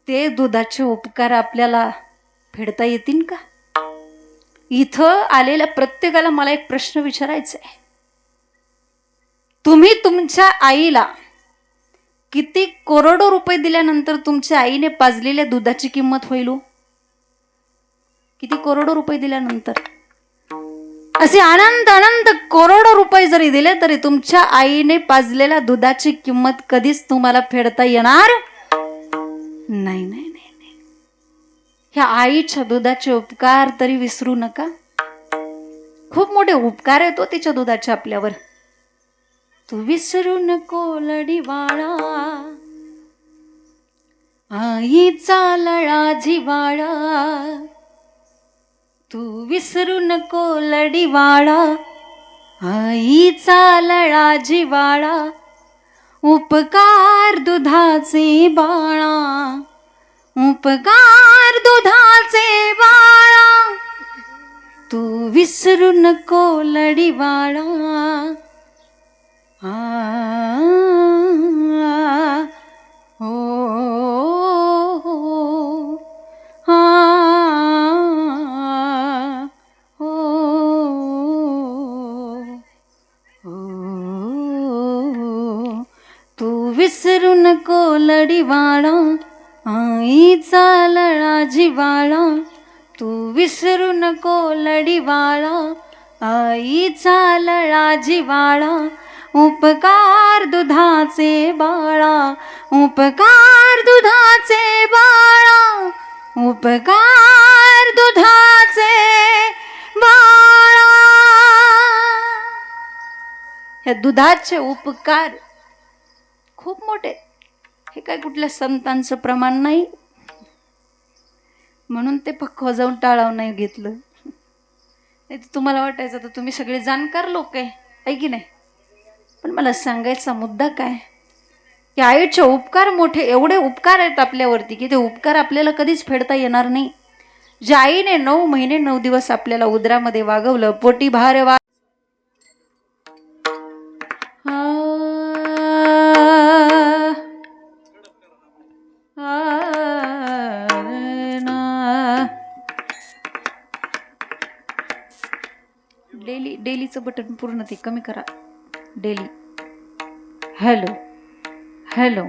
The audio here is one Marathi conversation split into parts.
ते दुधाचे उपकार आपल्याला फेडता येतील का? इथं आलेल्या प्रत्येकाला मला एक प्रश्न विचारायचा आहे. तुम्ही तुमच्या आईला किती करोडो रुपये दिल्यानंतर तुमच्या आईने पाजलेल्या दुधाची किंमत होईल? किती करोडो रुपये दिल्यानंतर? असे अनंत अनंत करोडो रुपये जरी दिले तरी तुमच्या आईने पाजलेल्या दुधाची किंमत कधीच तुम्हाला फेडता येणार नाही. नाही नाही, ह्या आईच्या दुधाचे उपकार तरी विसरू नका. खूप मोठे उपकार आहेत तो तिच्या दुधाचे आपल्यावर. तू विसरू नको लढीवाळा, आईचा लळा जिवाळा. तू विसरू नको लढीवाळा, आईचा लळा जिवाळा. उपकार दुधाचे बाळा, उपकार दुधाचे बाळा. तू विसरू नको लढीवाळा. तू विसरू नको लढीवाळा, आईचा लळा जिवाळा. तू विसरू नको लढीवाळा, आईचा लळा जिवाळा. उपकार दुधाचे बाळा, उपकार दुधाचे बाळा, उपकार दुधाचे बाळा. हे दुधाचे उपकार खूप मोठे. हे काय कुठल्या संतांचं प्रमाण नाही, म्हणून ते पक्क जाऊन टाळाव नाही घेतलं. नाही तर तुम्हाला वाटायचं तर तुम्ही सगळे जाणकार लोक आहे की नाही. पण मला सांगायचा मुद्दा काय, की आईचे उपकार मोठे. एवढे उपकार आहेत आपल्यावरती की ते उपकार आपल्याला कधीच फेडता येणार नाही. ज्या आईने 9 महिने 9 दिवस आपल्याला उदरामध्ये वागवलं, पोटी भार डेलीचं बटन पूर्ण ते कमी करा. Daily hello hello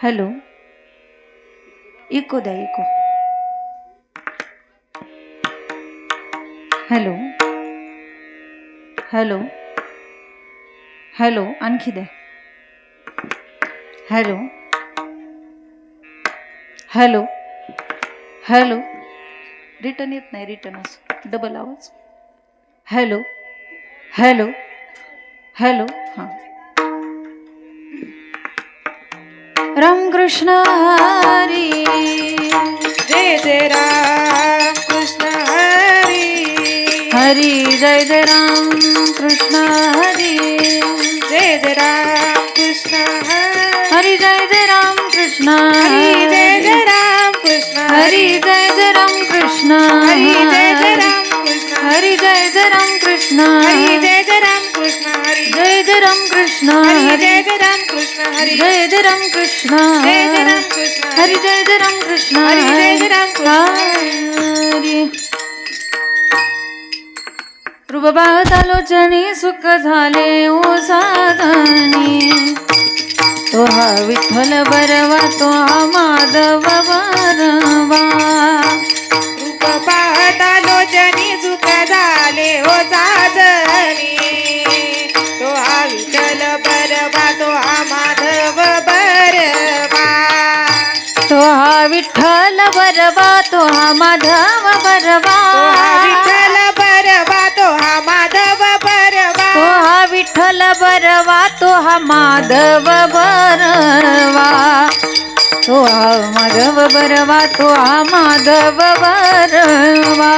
hello. Echo द्या, इको. Hello hello hello. आणखी द्या. Hello hello hello. रिटर्न येत नाही, रिटर्न असं डबल आवाज. Hello hello hello. हां. राम कृष्ण हरी, जय जय राम कृष्ण हरी. हरी जय जय राम कृष्ण हरी. जय जय राम कृष्ण हरी. हरी जय जय राम कृष्ण हरी. जय जय राम कृष्ण हरी. जय जय राम कृष्ण हरी. जय जय राम कृष्ण हरी. जय जय राम कृष्ण हरी. जय जय राम कृष्ण हरी. जय जय राम कृष्ण हरी. जय जय राम कृष्ण हरी. जय जय राम कृष्ण जय जय राम कृष्ण हरी. जय जय राम कृष्ण हरी. जय जय राम कृष्ण हरी. रूपबातालोचनी सुख झाले ओ साधनी. तो हा विठ्ठल बरवा, तो हा माधव बरवा. रूप पाहता लोचनी सुख झाले हो साधनी. तो हा विठ्ठल बरवा, तो हा माधव बरवा. तो हा विठ्ठल बरवा, तो हा माधव बरवा. तो हा विठ्ठल बरवा, तो हा माधव बरवा. तो हा विठ्ठल बरवा तो हा माधव बरवा, तो हा माधव बरवा, तो हा माधव बरवा.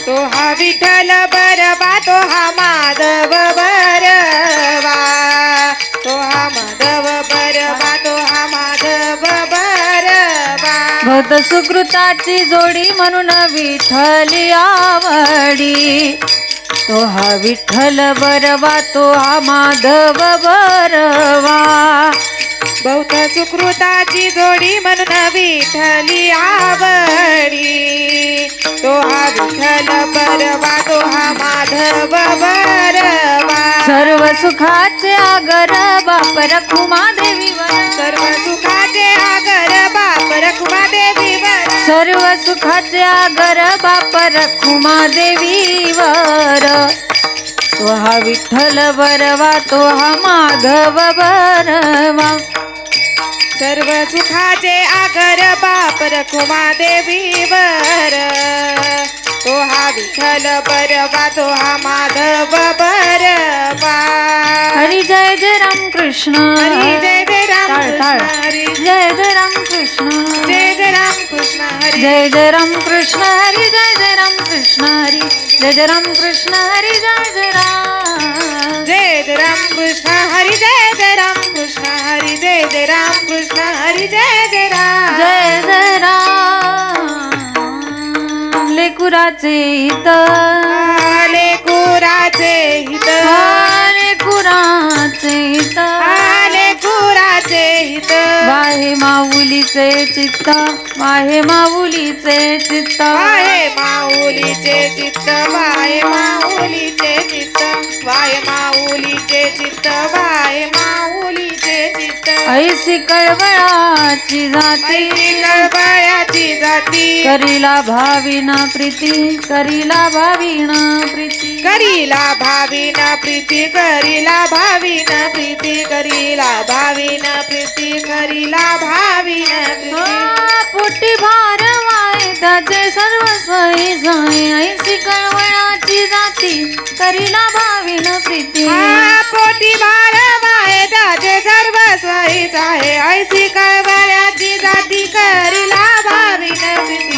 तो हा विठ्ठल बरवा, तो हा माधव बरवा, तो हा माधव बरवा, तो हा माधव बरवा. भक्त सुकृताची जोडी म्हणून विठ्ठली आवडी, तो हा विठ्ठल बरवा, तो हा माधव बरवा. बहुत सुकृताची जोडी म्हणून विठ्ठली आवडी, तो हा विठ्ठल बरवा, तो हा माधव बरवा. सर्व सुखाचे आगर बाप रखुमा देवीवर, सर्व सुखाचे आगर बाप रखुमा देवीवर, सर्व सुखाचे आगर बाप रखुमा देवीवर. तो हा विठ्ठल बरवा, तो हा माधव बरवा. सर्व सुखाचे आगर बाप रखुमा देवीवर, तो हा विठ्ठल बरवा, तो हा माधव बरवा. हरी जय जय राम कृष्ण, हरी जय जय राम टाळ, टाळ. कृष्ण, हरी जय जय राम कृष्ण, जय जय राम कृष्ण, हरी जय जय राम कृष्ण, हरी जय जय राम कृष्ण, हरी जय जय राम कृष्ण, हरी जय जय राम. जय जय राम कृष्ण, हरी जय जय राम कृष्ण, हरी जय जय राम कृष्ण, हरी जय जय राम. जय जय राम. लेकुराचे हित, आले कुराचे हित, लेकुराचे हित, आले कुराचे हित. वाहे माऊलीचे चित्त, वाहे माऊलीचे चित्त, वाहे माऊलीचे चित्त, वाहे माऊलीचे चित्त, वाहे माऊलीचे चित्त, वाहे माऊलीचे चित्त. ऐसी कळवळाची जाती, ऐसी कळवळ्याची जाती, करीला भाविना प्रीती, करीला भाविना प्रीती. करीला भाविन प्रीती, करीला भाविन प्रीती, करीला भाविन प्रीती, करीला भाविन प्रीती. पोटी भार वाय त्याचे सर्वस्वही जाय, ऐसी कळवळाची जाती, करीला भाविन प्रीती. पोटी बाळवाय त्याचे सर्व स्वहीच आहे, ऐसी कळवळ्याची जाती, करीला भाविन प्रीती.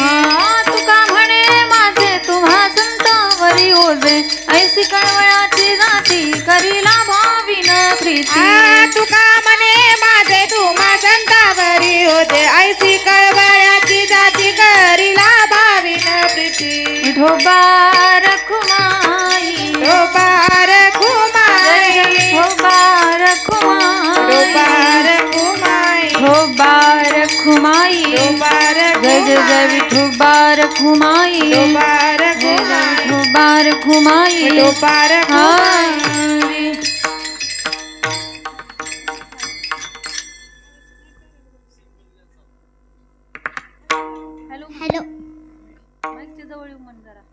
तुका म्हणे माझे तुम्हा संतावरी ओझे, ऐसी कळवळाची जाती, करीला भाविन प्रीती. तुका म्हणे माझे तुम्हा संतावरी होते, ऐसी कळवळ्याची जाती, करीला भाविन प्रीती. विठोबा रखुमाई, विठोबा रखुमाई, विठोबा रखुमाई, विठोबा रखुमाई, विठोबा रखुमाई. विठोबा जय जय जय विठोबा रखुमाई, विठोबा जय जय विठोबा रखुमाई. विठोबा रखुमाई. हरी. Hello hello. माईकच्या जवळ येऊ म्हण जरा,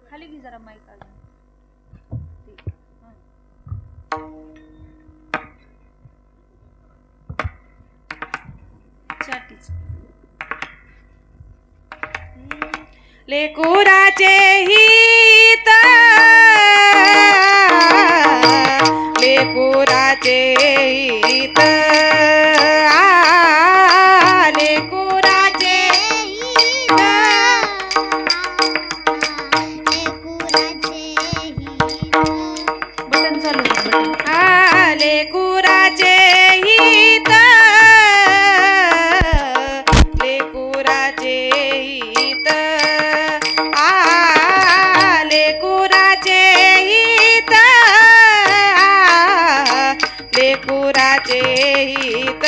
खाली घे जरा माईक अजून. चाटीच. लेकुराचे हित, लेकुराचे हित, लेकुराचे हित, बटन चालू कर, बटन. लेकुराचे हित, लेकुराचे हित, लेकुराचे हित, लेकुराचे हित,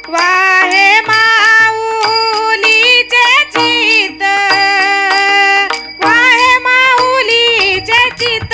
वाहे माऊलीचे चित, वाहे माऊलीचे चित,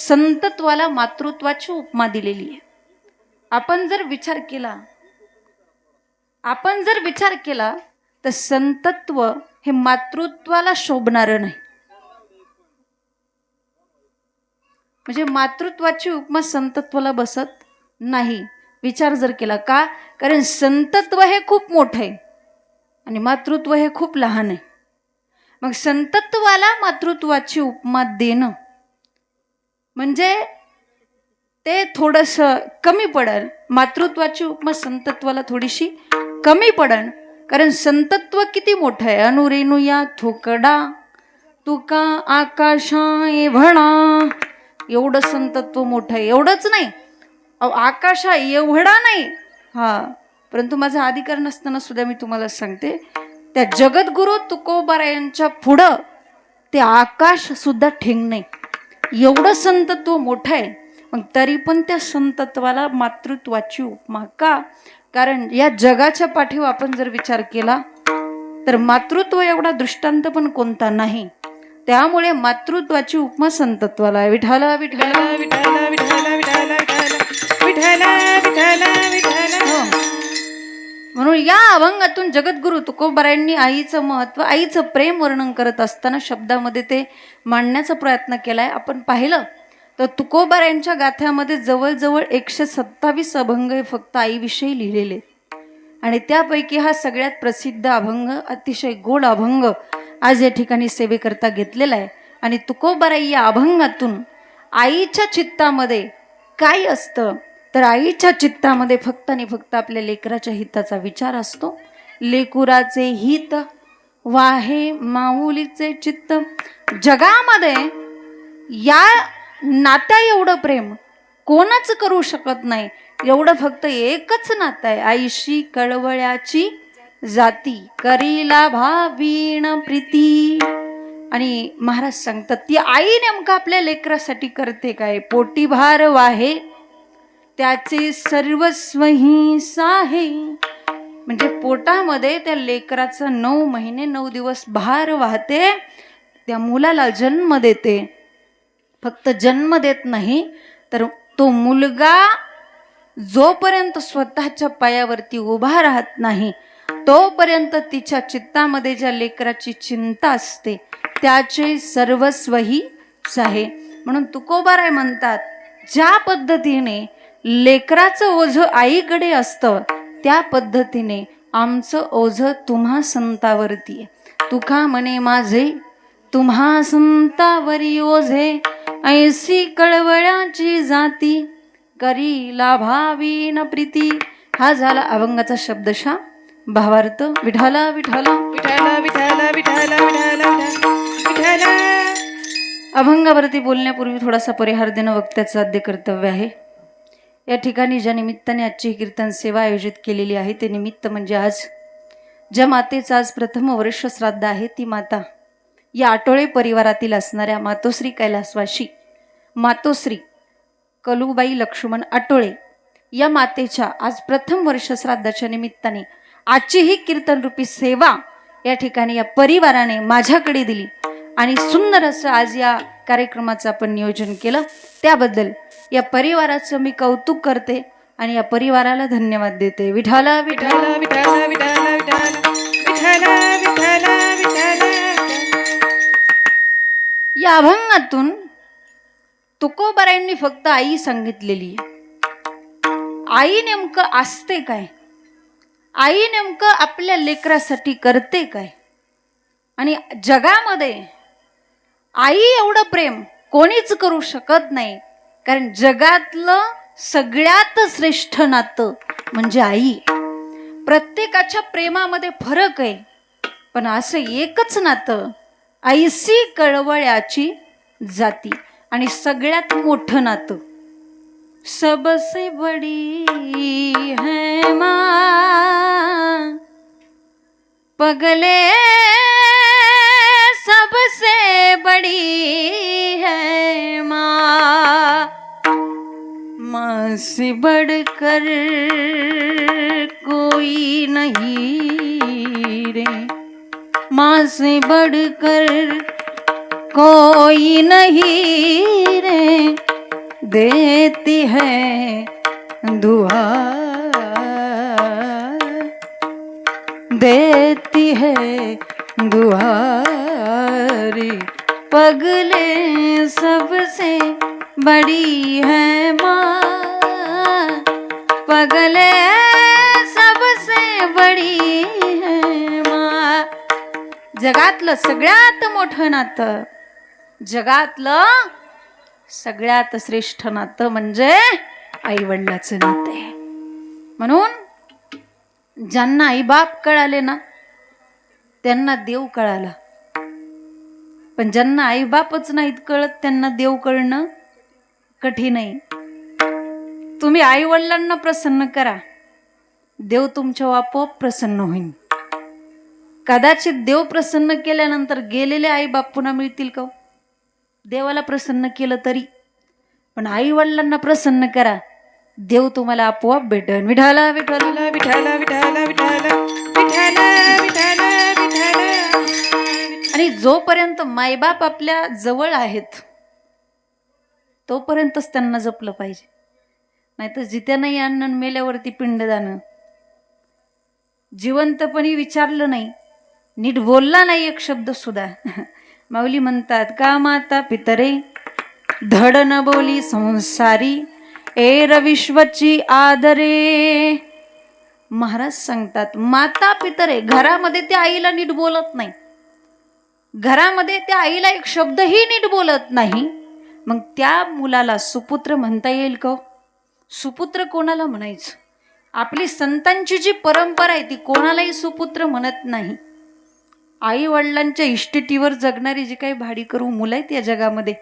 संतत्वाला मातृत्वाची उपमा दिलेली आहे. आपण जर विचार केला तर संतत्व हे मातृत्वाला शोभणारं नाही. म्हणजे मातृत्वाची उपमा संतत्वाला बसत नाही. विचार जर केला का, कारण संतत्व हे खूप मोठं आहे आणि मातृत्व हे खूप लहान आहे. मग संतत्वाला मातृत्वाची उपमा देणं म्हणजे ते थोडंसं कमी पडेल. मातृत्वाची उपमा संतत्वाला थोडीशी कमी पडेल, कारण संतत्व किती मोठं आहे. अनुरेणुया थोकडा तुका आकाशा एव्हडा, एवढं संतत्व मोठं आहे. एवढंच नाही, आकाशा एवढा नाही परंतु माझा अधिकार नसताना सुद्धा मी तुम्हाला सांगते, त्या जगद्गुरु तुकोबारायांच्या पुढं ते आकाश सुद्धा ठेंग नाही, एवढं संतत्व मोठं आहे. मग तरी पण त्या संतत्वाला मातृत्वाची उपमा का? कारण या जगाच्या पाठीवर आपण जर विचार केला तर मातृत्व एवढा दृष्टांत पण कोणता नाही. त्यामुळे मातृत्वाची उपमा संतत्वाला आहे. विठाला विठाला विठाला विठाला विठाला विठाला विठाला विठाला. म्हणून या अभंगातून जगद्गुरु तुकोबारायांनी आईचं महत्व, आईचं प्रेम वर्णन करत असताना शब्दामध्ये ते मांडण्याचा प्रयत्न केलाय. आपण पाहिलं तर तुकोबारायांच्या गाथ्यामध्ये जवळजवळ 127 अभंग हे फक्त आईविषयी लिहिलेले आणि त्यापैकी हा सगळ्यात प्रसिद्ध अभंग, अतिशय गोड अभंग आज या ठिकाणी सेवेकरता घेतलेला आहे. आणि तुकोबाराई या अभंगातून आईच्या चित्तामध्ये काय असतं तर आईच्या चित्तामध्ये फक्त आणि फक्त आपल्या लेकराच्या हिताचा विचार असतो. लेकुराचे हित वाहे माऊलीचे चित्त. जगामध्ये या नात्या एवढं प्रेम कोणाच करू शकत नाही. एवढं फक्त एकच नातं आहे, आईशी कळवळ्याची जाती करीला भावीण प्रीती. आणि महाराज सांगतात ती आई नेमकं आपल्या लेकरासाठी करते काय? पोटी भार वाहे त्याचे सर्वस्वही साहे. म्हणजे पोटामध्ये त्या लेकराचा 9 महिने 9 दिवस भार वाहते, त्या मुलाला जन्म देते. फक्त जन्म देत नाही तर तो मुलगा जोपर्यंत स्वतःच्या पायावरती उभा राहत नाही तोपर्यंत तिच्या चित्तामध्ये ज्या लेकराची चिंता असते त्याचे सर्वस्वही साहे. म्हणून तुकोबाराय म्हणतात ज्या पद्धतीने लेकराचं ओझं आईकडे असतं त्या पद्धतीने आमचं ओझं तुम्हा संतावरती आहे. तुका म्हणे माझे तुम्हा संतावरी ओझे, ऐसी कळवळ्याची जाती करीला भावीन प्रीती. हा झाला अभंगाचा शब्दशः भावार्थ. विठाला विठाला विठाला विठाला विठाला विठाला विठाला. अभंगावरती बोलण्यापूर्वी थोडासा परिहार देणं वक्त्याचं आद्य कर्तव्य आहे. या ठिकाणी ज्या निमित्ताने आजची कीर्तन सेवा आयोजित केलेली आहे ते निमित्त म्हणजे आज ज्या मातेचं आज प्रथम वर्ष श्राद्ध आहे ती माता या आटोळे परिवारातील असणाऱ्या मातोश्री कैलासवासी मातोश्री कलुबाई लक्ष्मण आटोळे या मातेच्या आज प्रथम वर्ष श्राद्धाच्या निमित्ताने आजची ही कीर्तन रूपी सेवा या ठिकाणी या परिवाराने माझ्याकडे दिली आणि सुंदर असं आज या कार्यक्रमाचं आपण नियोजन केलं. त्याबद्दल या परिवाराचं मी कौतुक करते आणि या परिवाराला धन्यवाद देते. विठाला विठाला विठाला विठाला विठाला विठाला विठाला. या अभंगातून तुकोबारायांनी फक्त आई सांगितलेली आहे. आई नेमकं असते काय, आई नेमकं आपल्या लेकरासाठी करते काय. आणि जगामध्ये आई एवढं प्रेम कोणीच करू शकत नाही, कारण जगातलं सगळ्यात श्रेष्ठ नातं म्हणजे आई. प्रत्येकाच्या प्रेमामध्ये फरक आहे पण असं एकच नातं, ऐसी कळवळ्याची जाती. आणि सगळ्यात मोठं नातं सबसे बड़ी है माँ, पगले सबसे बड़ी है माँ, माँ से बढ़कर कोई नहीं रे, माँ से बढ़कर कोई नहीं रे. देती है दुआ, देती है दुआरी, पगले सबसे बड़ी है माँ, पगले सबसे बडी है माँ. जगातलं सगळ्यात मोठं नातं, जगातलं सगळ्यात श्रेष्ठ नातं म्हणजे आई वडिलाचं नातं आहे. म्हणून ज्यांना आई बाप कळाले ना त्यांना देव कळाला, पण ज्यांना आई बापच नाहीत कळत त्यांना देव कळणं कठीण आहे. तुम्ही आई वडिलांना प्रसन्न करा, देव तुमच्या आपोआप प्रसन्न होईल. कदाचित देव प्रसन्न केल्यानंतर गेलेले आई बाप पुन्हा मिळतील का? देवाला प्रसन्न केलं तरी, पण आई वडिलांना प्रसन्न करा, देव तुम्हाला आपोआप भेटेल. विठाला विठाला विठाला विठाला विठाला विठाला विठाला विठाला. आणि जोपर्यंत मायबाप आपल्या जवळ आहेत तोपर्यंतच त्यांना जपलं पाहिजे, नाहीतर जिथे नाही अन्न मेल्यावरती पिंडदान. जिवंतपणी विचारलं नाही, नीट बोलला नाही एक शब्द सुद्धा. माऊली म्हणतात का माता पितरे धड न बोली संसारी, एर विश्वची आदरे. महाराज सांगतात माता पितरे, घरामध्ये त्या आईला नीट बोलत नाही, घरामध्ये त्या आईला एक शब्दही नीट बोलत नाही, मग त्या मुलाला सुपुत्र म्हणता येईल का? सुपुत्र कोणाला म्हणायचं? आपली संतांची जी परंपरा आहे ती कोणालाही सुपुत्र म्हणत नाही. आई वडिलांच्या इष्टिटीवर जगणारी जी काही भाडेकरू मुलं आहेत या जगामध्ये,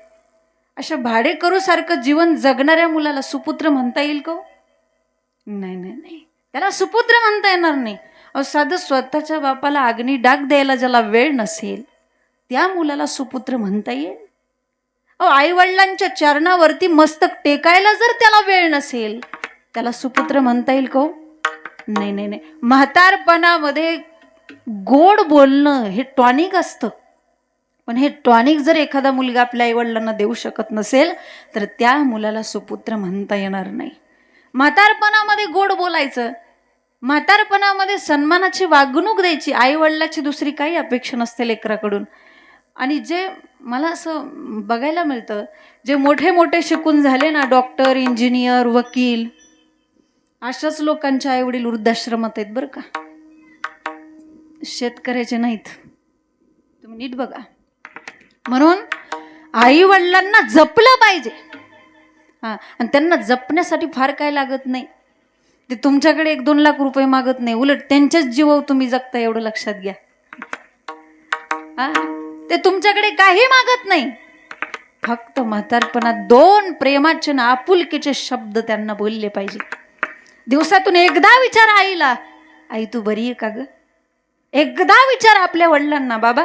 अशा भाडेकरू सारखं जीवन जगणाऱ्या मुलाला सुपुत्र म्हणता येईल का? नाही नाही नाही, त्याला सुपुत्र म्हणता येणार नाही. अहो साधं स्वतःच्या बापाला अग्नी डाग द्यायला ज्याला वेळ नसेल त्या मुलाला सुपुत्र म्हणता येईल? अहो आई वडिलांच्या चरणावरती मस्तक टेकायला जर त्याला वेळ नसेल त्याला सुपुत्र म्हणता येईल का? नाही नाही नाही. म्हातारपणामध्ये गोड बोलणं हे टॉनिक असतं, पण हे टॉनिक जर एखादा मुलगा आपल्या आई वडिलांना देऊ शकत नसेल तर त्या मुलाला सुपुत्र म्हणता येणार नाही. म्हातारपणामध्ये गोड बोलायचं, म्हातारपणामध्ये सन्मानाची वागणूक द्यायची, आई वडिलाची दुसरी काही अपेक्षा नसते लेकराकडून. आणि जे मला असं बघायला मिळतं, जे मोठे मोठे शिकून झाले ना, डॉक्टर, इंजिनियर, वकील, अशाच लोकांच्या आई वडील वृद्धाश्रमात आहेत बरं का, शेतकऱ्याचे नाहीत. तुम्ही नीट बघा. म्हणून आई वडिलांना जपलं पाहिजे. आणि त्यांना जपण्यासाठी फार काय लागत नाही, ते तुमच्याकडे 1-2 लाख रुपये मागत नाही, उलट त्यांच्याच जीवावर तुम्ही जगता, एवढं लक्षात घ्या. ते तुमच्याकडे काही मागत नाही, फक्त म्हातारपणात 2 प्रेमाचे ना आपुलकीचे शब्द त्यांना बोलले पाहिजे. दिवसातून एकदा विचार आईला, आई तू बरी आहे का ग? एकदा विचार आपल्या वडिलांना, बाबा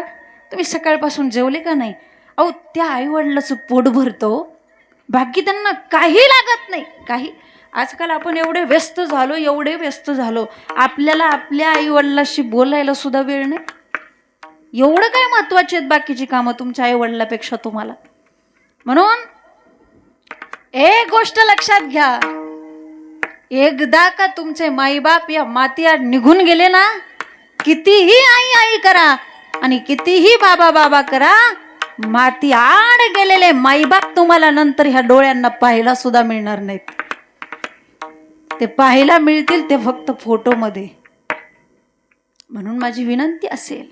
तुम्ही सकाळपासून जेवले का नाही? अहो त्या आई वडिलाचं पोट भरतो, बाकी त्यांना काही लागत नाही काही. आजकाल आपण एवढे व्यस्त झालो, आपल्याला आपल्या आई वडिलाशी बोलायला सुद्धा वेळ नाही. एवढं काय महत्वाची आहेत बाकीची कामं तुमच्या आई वडिलापेक्षा तुम्हाला? म्हणून एक गोष्ट लक्षात घ्या, एकदा का तुमचे माईबाप या मातीआड निघून गेले ना, कितीही आई आई करा आणि कितीही बाबा बाबा करा, माती आड गेलेले माईबाप तुम्हाला नंतर ह्या डोळ्यांना पाहायला सुद्धा मिळणार नाहीत. ते पाहायला मिळतील ते फक्त फोटोमध्ये. म्हणून माझी विनंती असेल,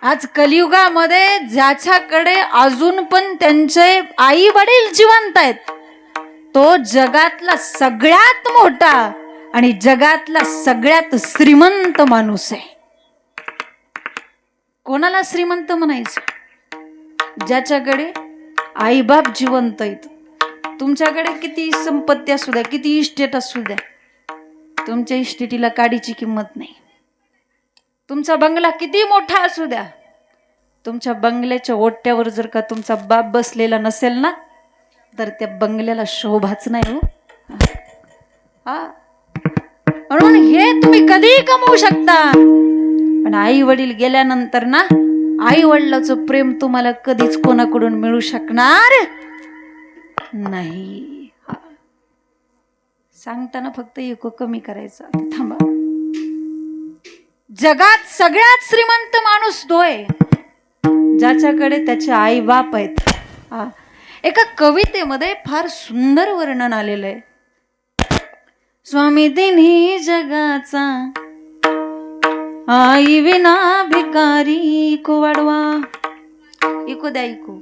आज कलियुगामध्ये ज्याच्याकडे अजून पण त्यांचे आई वडील जिवंत आहेत तो जगातला सगळ्यात मोठा आणि जगातला सगळ्यात श्रीमंत माणूस आहे. कोणाला श्रीमंत म्हणायचं? ज्याच्याकडे आईबाप जिवंत आहेत. तुमच्याकडे किती संपत्ती असू द्या, किती इस्टेट असू द्या, तुमच्या इस्टेटीला काडीची किंमत नाही. तुमचा बंगला किती मोठा असू द्या, तुमच्या बंगल्याच्या ओट्यावर जर का तुमचा बाप बसलेला नसेल ना, तर त्या बंगल्याला शोभाच नाही हो. म्हणून हे तुम्ही कधी कमवू शकता, पण आई वडील गेल्यानंतर ना, आई वडिलाचं प्रेम तुम्हाला कधीच कोणाकडून मिळू शकणार नाही. हा. सांगताना फक्त इको कमी करायचा. थांबा. जगात सगळ्यात श्रीमंत माणूस तो आहे ज्याच्याकडे त्याचे आई बाप आहेत. हा. एका कवितेमध्ये फार सुंदर वर्णन आलेलं आहे. स्वामी तिन्ही जगाचा आई विना भिकारी. इको वाढवा. इको द्या इको.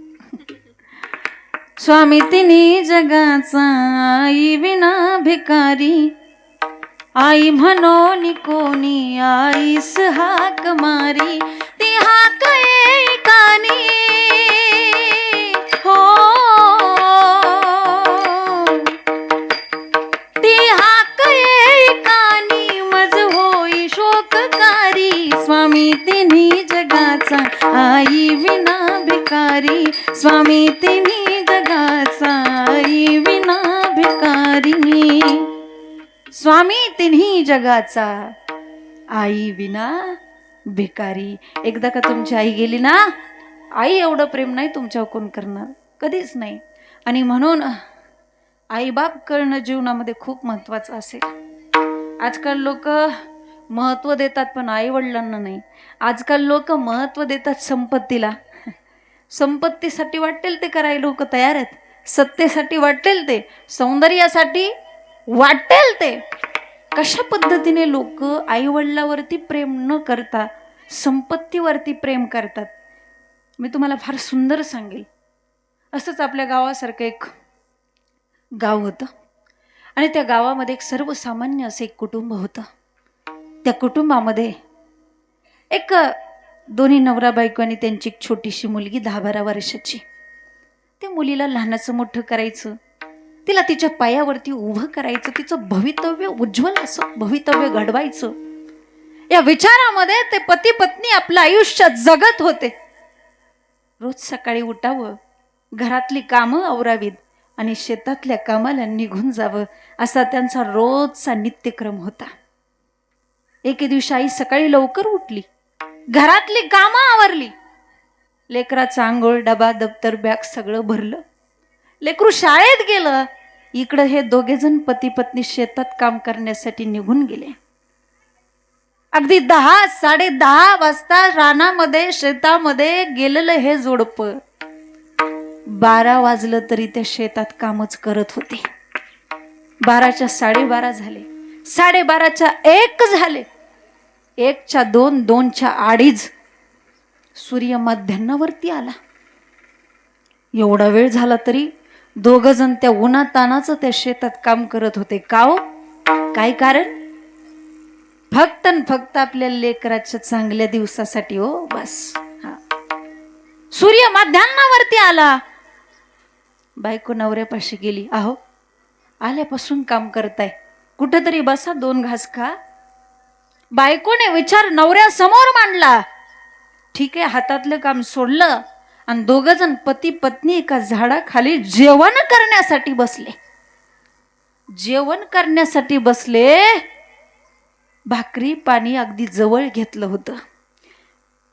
स्वामी तिन्ही जगाचा आई विना भिकारी. आई म्हणून कोणी आईस हाक मारी. ती हाक एकानी हो. ती हाक एकानी मज होई शोककारी. स्वामी तिन्ही जगाचा आई विना भिकारी. स्वामी तिन्ही जगाचा आई विना भिकारी. स्वामी तिन्ही जगाचा आई विना भिकारी. एकदा का तुमची आई गेली ना, आई एवढं प्रेम नाही तुमच्यावर कोण करणार, कधीच नाही. आणि म्हणून आई बाप करणं जीवनामध्ये खूप महत्वाचं असेल. आजकाल लोक महत्व देतात पण आई वडिलांना नाही. आजकाल लोक महत्व देतात संपत्तीला. संपत्तीसाठी वाटेल ते करायला लोक तयार आहेत. सत्तेसाठी वाटेल ते, सौंदर्यासाठी वाटेल ते. कशा पद्धतीने लोक आई वडिलावरती प्रेम न करता संपत्तीवरती प्रेम करतात. मी तुम्हाला फार सुंदर सांगेल. असंच आपल्या गावासारखं एक गाव होतं आणि त्या गावामध्ये एक सर्वसामान्य असं एक कुटुंब होतं. त्या कुटुंबामध्ये एक दोन्ही नवरा बायको आणि त्यांची एक छोटीशी मुलगी 10-12 वर्षाची. त्या मुलीला लहानाचं मोठं करायचं, तिला तिच्या पायावरती उभं करायचं, तिचं भवितव्य उज्ज्वल असं भवितव्य घडवायचं, या विचारामध्ये ते पती पत्नी आपलं आयुष्य जगत होते. रोज सकाळी उठावं, घरातली कामं आवरावीत आणि शेतातल्या कामाला निघून जावं असा त्यांचा रोजचा नित्यक्रम होता. एके दिवशी आई सकाळी लवकर उठली, घरातली कामं आवरली, लेकराचा आंघोळ डबा दप्तर बॅग सगळं भरलं, लेकरू शाळेत गेलं. इकडं हे दोघे जण पती पत्नी शेतात काम करण्यासाठी निघून गेले. अगदी 10-10:30 वाजता रानामध्ये शेतामध्ये गेलेलं हे जोडपं 12 वाजलं तरी त्या शेतात कामच करत होते. 12च्या 12:30 झाले, 12:30च्या 1 झाले, 1च्या 2, 2च्या 2:30 सूर्य मध्यान्नावरती आला. एवढा वेळ झाला तरी दोघ जण त्या उन्हातानाचं त्या शेतात काम करत होते. का हो? काय कारण? फक्त न फक्त आपल्या लेकराच्या चांगल्या दिवसासाठी हो, बस. हा. सूर्य मध्यान्नावरती आला. बायको नवऱ्यापाशी गेली. अहो, आल्यापासून काम करताय, कुठेतरी बसा, 2 घास खा. बायकोने विचार नवऱ्यासमोर मांडला. ठीक आहे, हातातलं काम सोडलं आणि दोघ जण पती पत्नी एका झाडाखाली जेवण करण्यासाठी बसले. जेवण करण्यासाठी बसले. भाकरी पाणी अगदी जवळ घेतलं होतं,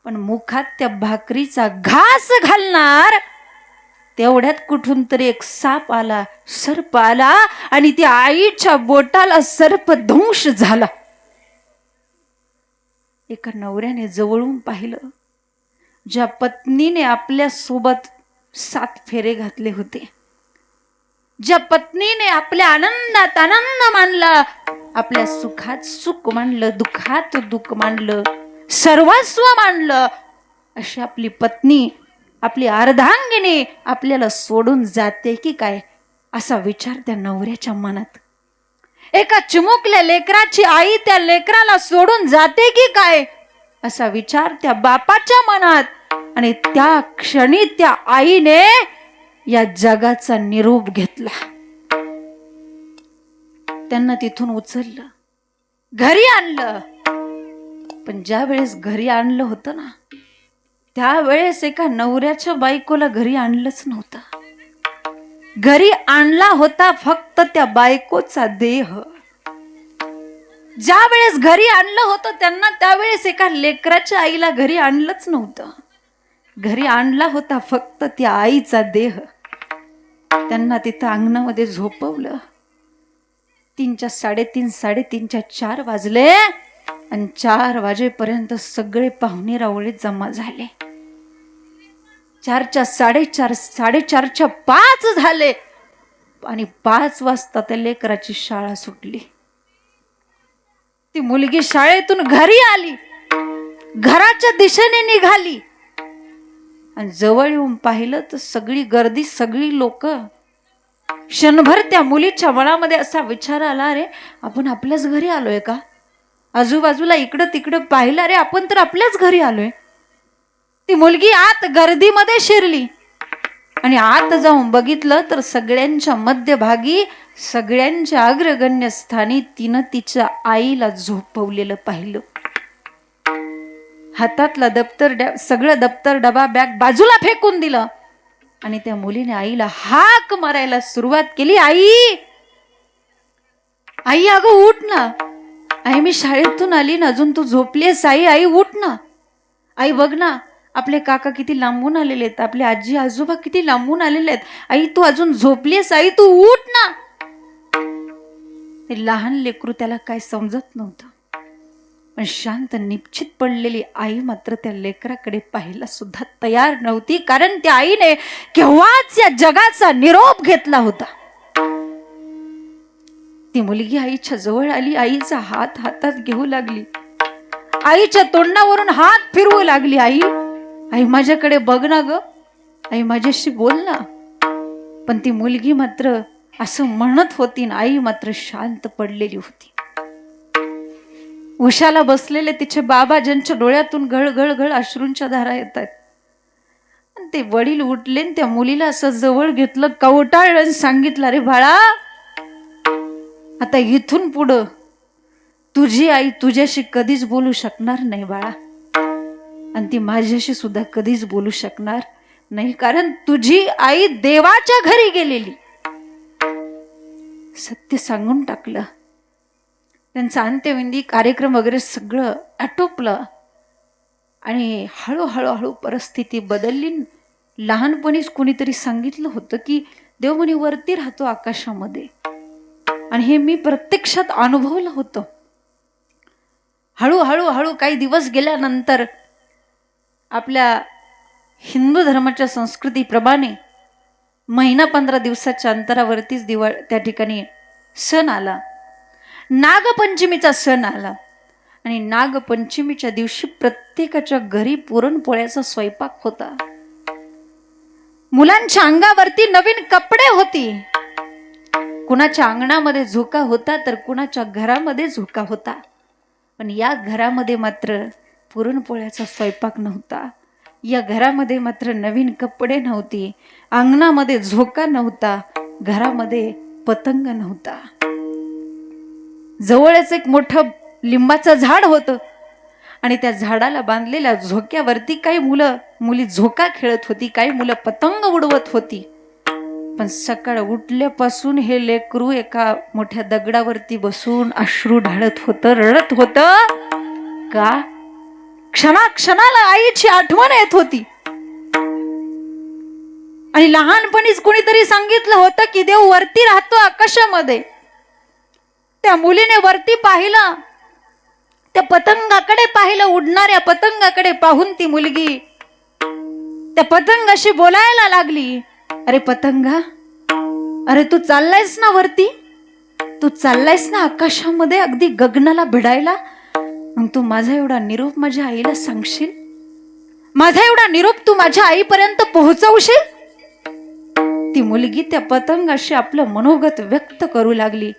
पण मुखात त्या भाकरीचा घास घालणार तेवढ्यात कुठून तरी एक साप आला, सर्प आला आणि त्या आईच्या बोटाला सर्पदंश झाला. एका नवऱ्याने जवळून पाहिलं, ज्या पत्नीने आपल्या सोबत 7 फेरे घातले होते, ज्या पत्नीने आपल्या आनंदात आनंद मानला, आपल्या सुखात सुख मानलं, दुःखात दुःख मानलं, सर्वस्व मानलं, अशी आपली पत्नी, आपली अर्धांगिनी आपल्याला सोडून जाते की काय असा विचार त्या नवऱ्याच्या मनात. एका चिमुकल्या लेकराची आई त्या लेकराला सोडून जाते की काय असा विचार त्या बापाच्या मनात. आणि त्या क्षणी त्या आईने या जगाचा निरोप घेतला. त्यांना तिथून उचललं, घरी आणलं. पण ज्या वेळेस घरी आणलं होतं ना, त्यावेळेस एका नवऱ्याच्या बायकोला घरी आणलंच नव्हतं. घरी आणला होता फक्त त्या बायकोचा देह. ज्या वेळेस घरी आणलं होतं त्यांना, त्यावेळेस एका लेकराच्या आईला घरी आणलंच नव्हतं. घरी आणला होता फक्त त्या आईचा देह. त्यांना तिथं अंगणामध्ये झोपवलं. 3च्या 3:30 3:30च्या 4 वाजले आणि 4 वाजेपर्यंत सगळे पाहुणे रावळे जमा झाले. 4च्या 4:30 4:30च्या 5 झाले आणि 5 वाजता त्या लेकराची शाळा सुटली. ती मुलगी शाळेतून घरी आली, घराच्या दिशेने निघाली आणि जवळ येऊन पाहिलं तर सगळी गर्दी, सगळी लोक. क्षणभर त्या मुलीच्या मनामध्ये असा विचार आला, रे आपण आपल्याच घरी आलोय का? आजूबाजूला इकडं तिकडं पाहिलं, रे आपण तर आपल्याच घरी आलोय. ती मुलगी आत गर्दीमध्ये शिरली आणि आत जाऊन बघितलं तर सगळ्यांच्या मध्यभागी, सगळ्यांच्या अग्रगण्य स्थानी तिनं तिच्या आईला झोपवलेलं पाहिलं. हातातला सगळं दप्तर डबा बॅग बाजूला फेकून दिलं आणि त्या मुलीने आईला हाक मारायला सुरुवात केली. आई, आई अगं उठ ना. आई मी शाळेतून आली ना, अजून तू झोपलीस. आई, आई उठ ना. आई बघ ना, आपले काका किती लांबून आलेले आहेत, आपले आजी आजोबा किती लांबून आलेले आहेत. आई तू अजून झोपलीस. आई तू उठ ना. ते लहान लेकरू, त्याला काय समजत नव्हतं, पण शांत निश्चित पडलेली आई मात्र त्या लेकराकडे पाहायला सुद्धा तयार नव्हती, कारण त्या आईने केव्हाच या जगाचा निरोप घेतला होता. ती मुलगी आईच्या जवळ आली, आईचा हात हातात घेऊ लागली, आईच्या तोंडावरून हात फिरवू लागली. आई, आई माझ्याकडे बघ ना ग, आई माझ्याशी बोल ना. पण ती मुलगी मात्र असं म्हणत होती ना, आई मात्र शांत पडलेली होती. उशाला बसलेले तिचे बाबा, ज्यांच्या डोळ्यातून गळगळ अश्रूंच्या धारा येत आहेत, ते वडील उठले, त्या मुलीला असं जवळ घेतलं, कवटाळून सांगितलं, रे बाळा, आता इथून पुढं तुझी आई तुझ्याशी कधीच बोलू शकणार नाही बाळा, आणि ती माझ्याशी सुद्धा कधीच बोलू शकणार नाही, कारण तुझी आई देवाच्या घरी गेलेली. सत्य सांगून टाकलं. त्यांचा अंत्यविधी कार्यक्रम वगैरे सगळं आटोपलं आणि हळूहळू परिस्थिती बदलली. लहानपणीच कुणीतरी सांगितलं होतं की देव म्हणे वरती राहतो आकाशामध्ये, आणि हे मी प्रत्यक्षात अनुभवलं होतं. हळूहळू काही दिवस गेल्यानंतर आपल्या हिंदू धर्माच्या संस्कृतीप्रमाणे महिना 15 दिवसाच्या अंतरावरतीच त्या ठिकाणी सण आला, नागपंचमीचा सण आला. आणि नागपंचमीच्या दिवशी प्रत्येकाच्या घरी पुरणपोळ्याचा स्वयंपाक होता. मुलांच्या अंगावरती नवीन कपडे होती. कुणाच्या अंगणामध्ये झोका होता तर कुणाच्या घरामध्ये झोका होता, पण या घरामध्ये मात्र पुरणपोळ्याचा स्वयंपाक नव्हता. या घरामध्ये मात्र नवीन कपडे नव्हती, अंगणामध्ये झोका नव्हता, घरामध्ये पतंग नव्हता. जवळच एक मोठं लिंबाचं झाड होतं आणि त्या झाडाला बांधलेल्या झोक्यावरती काही मुली झोका खेळत होती, काही मुलं पतंग उडवत होती. पण सकाळ उठल्यापासून हे लेकरू एका मोठ्या दगडावरती बसून अश्रू ढाळत होतं, रडत होतं. का? क्षणाला आईची आठवण येत होती. आणि लहानपणीच कुणीतरी सांगितलं होतं की देव वरती राहतो आकाशामध्ये. त्या मुलीने वरती पाहिलं, त्या पतंगाकडे पाहिलं, उडणाऱ्या पतंगाकडे पाहून ती मुलगी त्या पतंगाशी बोलायला लागली. अरे पतंगा, अरे तू चाललायस ना वरती, तू चाललायस ना आकाशामध्ये अगदी गगनाला भिडायला, मग तू माझा एवढा निरोप माझ्या आईला सांगशील, माझा एवढा निरोप तू माझ्या आईपर्यंत पोहोचवशील. ती मुलगी त्या पतंगाशी आपलं मनोगत व्यक्त करू लागली.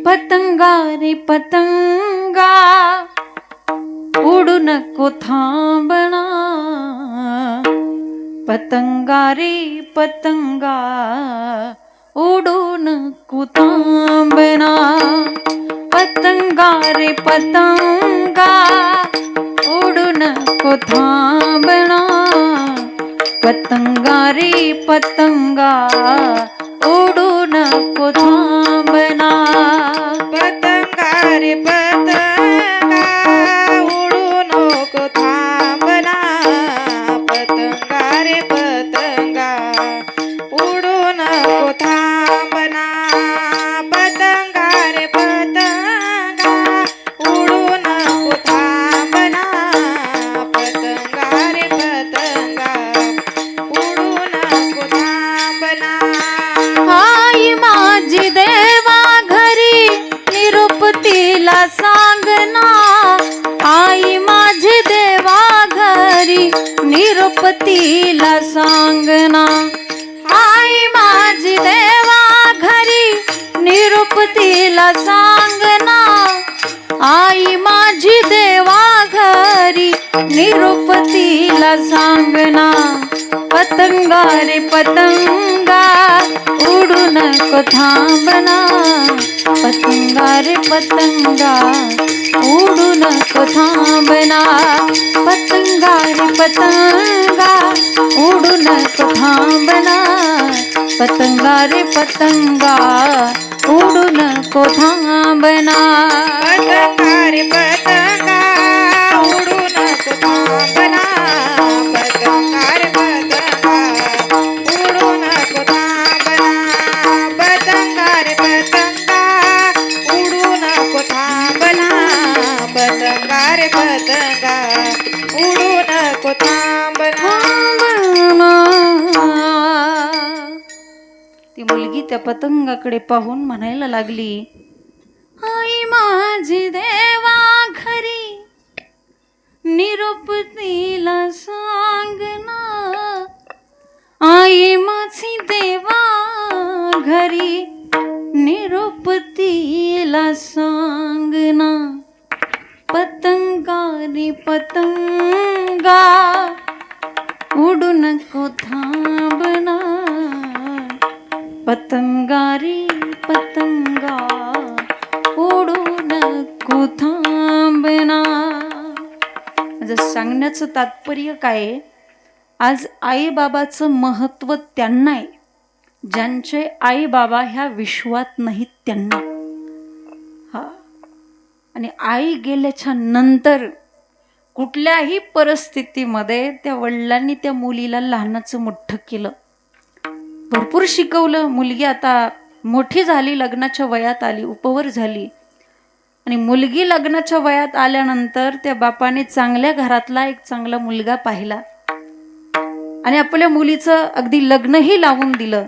पतंगा रे पतंगा उडू नको थांबना, पतंगा रे पतंगा उडू नको थांबना, पतंगा रे पतंगा उडू नको थांबना, पतंगा रे पतंगा उडू नको थांबना, पतंगा रे पतंगा उडू नको थांबना, पतंगा रे पतंगा उडू निरुपतीला सांगना, आई माझी देवा घरी निरुपतीला सांगना, आई माझी देवा घरी निरुपतीला सांगना, पतंगा रे पतंगा उडू नको थांबना, पतंगा रे पतंगा उडू नको थांबना, पतंगा रे पतंगा उडू नको थांबना, पतंगा रे पतंगा उडू नको थांबना, पतंगा रे पतंगा उडू नको थांबना, पतंगा रे पतंगा उडू नको थांबना, पतंगा रे पतंगा उडू नको थांबना, पतंगा रे पतंगा उडू नको थांबना. ती मुलगी त्या पतंगाकडे पाहून म्हणायला लागली, आई माझी देवा घरी निरुपतीला सांगना, आई माझी देवा घरी निरुपतीला सांगना, पतंगा रे पतंगा उडू नको थांबना, पतंगा रे पतंगा उडू नको थांबना. माझं सांगण्याचं तात्पर्य काय आहे, आज आई बाबाचं महत्व त्यांना आहे ज्यांचे आई बाबा ह्या विश्वात नाहीत त्यांना. हा, आणि आई गेल्याच्या नंतर कुठल्याही परिस्थितीमध्ये त्या वडिलांनी त्या मुलीला लहानाचं मोठं केलं, भरपूर शिकवलं. मुलगी आता मोठी झाली, लग्नाच्या वयात आली, उपवर झाली. आणि मुलगी लग्नाच्या वयात आल्यानंतर त्या बापाने चांगल्या घरातला एक चांगला मुलगा पाहिला आणि आपल्या मुलीचं अगदी लग्नही लावून दिलं.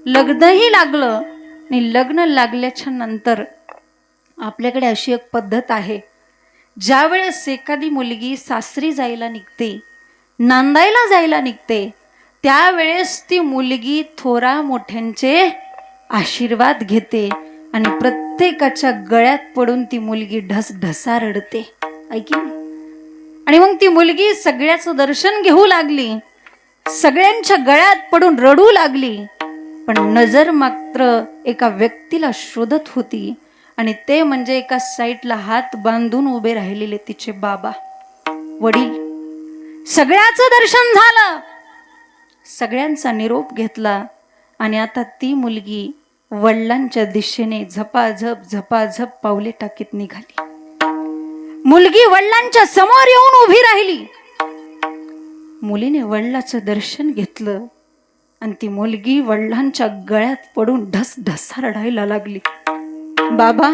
लग्नही लागलं आणि लग्न लागल्याच्या नंतर आपल्याकडे अशी एक पद्धत आहे, ज्या वेळेस एखादी मुलगी सासरी जायला निघते, नांदायला जायला निघते, त्यावेळेस ती मुलगी थोरा मोठ्यांचे आशीर्वाद घेते आणि प्रत्येकाच्या गळ्यात पडून ती मुलगी ढसढसा रडते, ऐकी. आणि मग ती मुलगी सगळ्याचं दर्शन घेऊ लागली, सगळ्यांच्या गळ्यात पडून रडू लागली, पण नजर मात्र एका व्यक्तीला शोधत होती आणि ते म्हणजे एका साईडला हात बांधून उभे राहिलेले तिचे बाबा, वडील. सगळ्याचं दर्शन झालं, सगळ्यांचा निरोप घेतला आणि आता ती मुलगी वडिलांच्या दिशेने झपाझप झपाझप पावले टाकीत निघाली. मुलगी वडिलांच्या समोर येऊन उभी राहिली. मुलीने वडिलाचं दर्शन घेतलं आणि ती मुलगी वडिलांच्या गळ्यात पडून ढसढसा रडायला लागली. बाबा,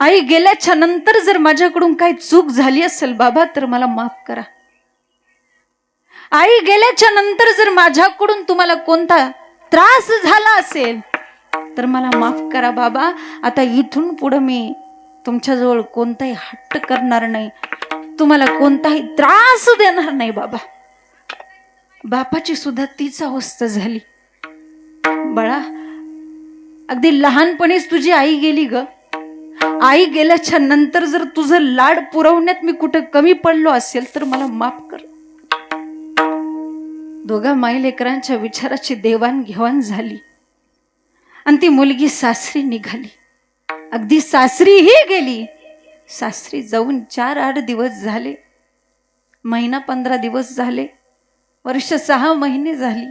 आई गेल्याच्या नंतर जर माझ्याकडून काही चूक झाली असेल बाबा तर मला माफ करा. आई गेल्याच्या नंतर जर माझ्याकडून तुम्हाला कोणता त्रास झाला असेल तर मला माफ करा बाबा. आता इथून पुढे मी तुमच्याजवळ कोणताही हट्ट करणार नाही, तुम्हाला कोणताही त्रास देणार नाही बाबा. बापाची सुद्धा तीच अवस्था झाली. बाळा, अगदी लहानपणीच तुझी आई गेली ग. आई गेल्याच्या नंतर जर तुझं लाड पुरवण्यात मी कुठं कमी पडलो असेल तर मला माफ कर. दोघा माई लेकरांच्या विचाराची देवाणघेवाण झाली आणि ती मुलगी सासरी निघाली. अगदी सासरीही गेली. सासरी जाऊन 4-8 दिवस झाले, महिना 15 दिवस झाले, वर्ष 6 महिने झाली,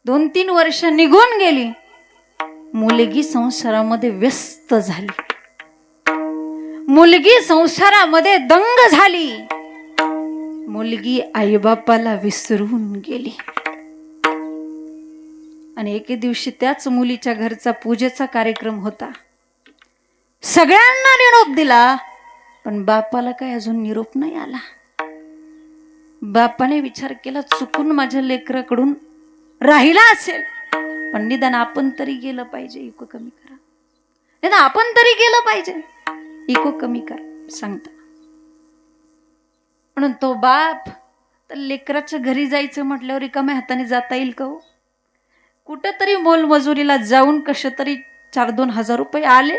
2-3 वर्ष निघून गेली. मुलगी संसारामध्ये व्यस्त झाली, मुलगी संसारामध्ये दंग झाली, मुलगी आईबापाला विसरून गेली. आणि एके दिवशी त्याच मुलीच्या घरचा पूजेचा कार्यक्रम होता. सगळ्यांना निरोप दिला, पण बापाला काय अजून निरोप नाही आला. बापाने विचार केला, चुकून माझ्या लेकराकडून राहिला असेल, पण निदान आपण तरी गेलं पाहिजे, इको कमी करा, निदान आपण तरी गेलं पाहिजे, इको कमी करा सांगता. म्हणून तो बाप तर लेकराच्या घरी जायचं म्हटल्यावर रिकाम्या हाताने जाता येईल का हो? कुठंतरी मोलमजुरीला जाऊन कसे तरी 4-2 हजार रुपये आले.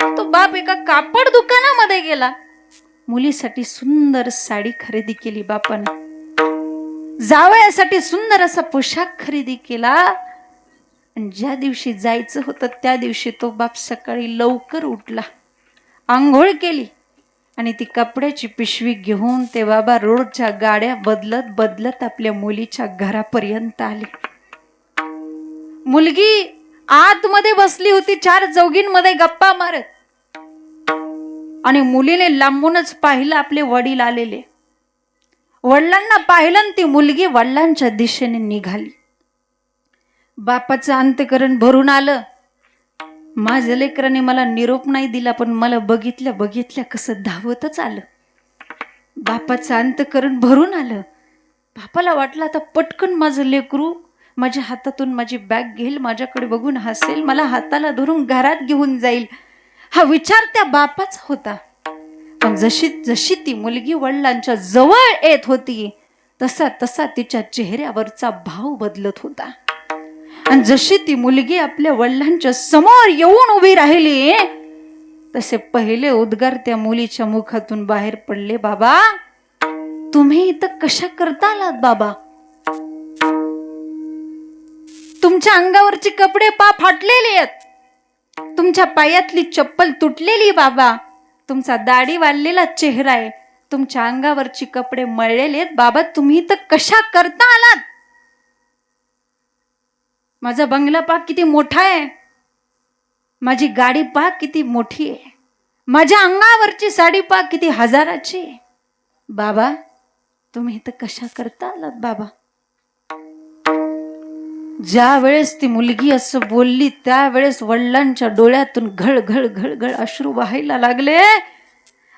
तो बाप एका कापड दुकानामध्ये गेला, मुलीसाठी सुंदर साडी खरेदी केली बापानं, जावयासाठी सुंदर असा पोशाख खरेदी केला. आणि ज्या दिवशी जायचं होतं त्या दिवशी तो बाप सकाळी लवकर उठला, आंघोळ केली आणि ती कपड्याची पिशवी घेऊन ते बाबा रोडच्या गाड्या बदलत बदलत आपल्या मुलीच्या घरापर्यंत आले. मुलगी आतमध्ये बसली होती 4 चौघींमध्ये गप्पा मारत, आणि मुलीने लांबूनच पाहिलं आपले वडील आलेले. वडिलांना पाहिलं आणि ती मुलगी वडिलांच्या दिशेने निघाली. बापाचं अंतकरण भरून आलं. माझ्या लेकराने मला निरोप नाही दिला, पण मला बघितल्या बघितल्या कसं धावतच आलं. बापाचं अंतकरण भरून आलं. बापाला वाटलं आता पटकन माझं लेकरू माझ्या हातातून माझी बॅग घेईल, माझ्याकडे बघून हसेल, मला हाताला धरून घरात घेऊन जाईल, हा विचार त्या बापाचा होता. पण जशी जशी ती मुलगी वडिलांच्या जवळ येत होती तसा तसा तिच्या चेहऱ्यावरचा भाव बदलत होता. आणि जशी ती मुलगी आपल्या वडिलांच्या समोर येऊन उभी राहिली तसे पहिले उद्गार त्या मुलीच्या मुखातून बाहेर पडले, बाबा तुम्ही इथं कशा करता आलात बाबा? तुमच्या अंगावरचे कपडे फाटलेले आहेत, तुमच्या पायातली चप्पल तुटलेली बाबा, तुमचा दाढी वाढलेला चेहरा आहे, तुमच्या अंगावरची कपडे मळलेले आहेत बाबा, तुम्ही इथं कशा करता आलात? माझा बंगला पाक किती मोठा आहे, माझी गाडी पाक किती मोठी आहे, माझ्या अंगावरची साडी पाक किती हजाराची आहे, बाबा तुम्ही इथं कशा करता आलात बाबा? ज्या वेळेस ती मुलगी असं बोलली त्यावेळेस वडिलांच्या डोळ्यातून घळ घळ घळ घळ अश्रू वाहायला लागले.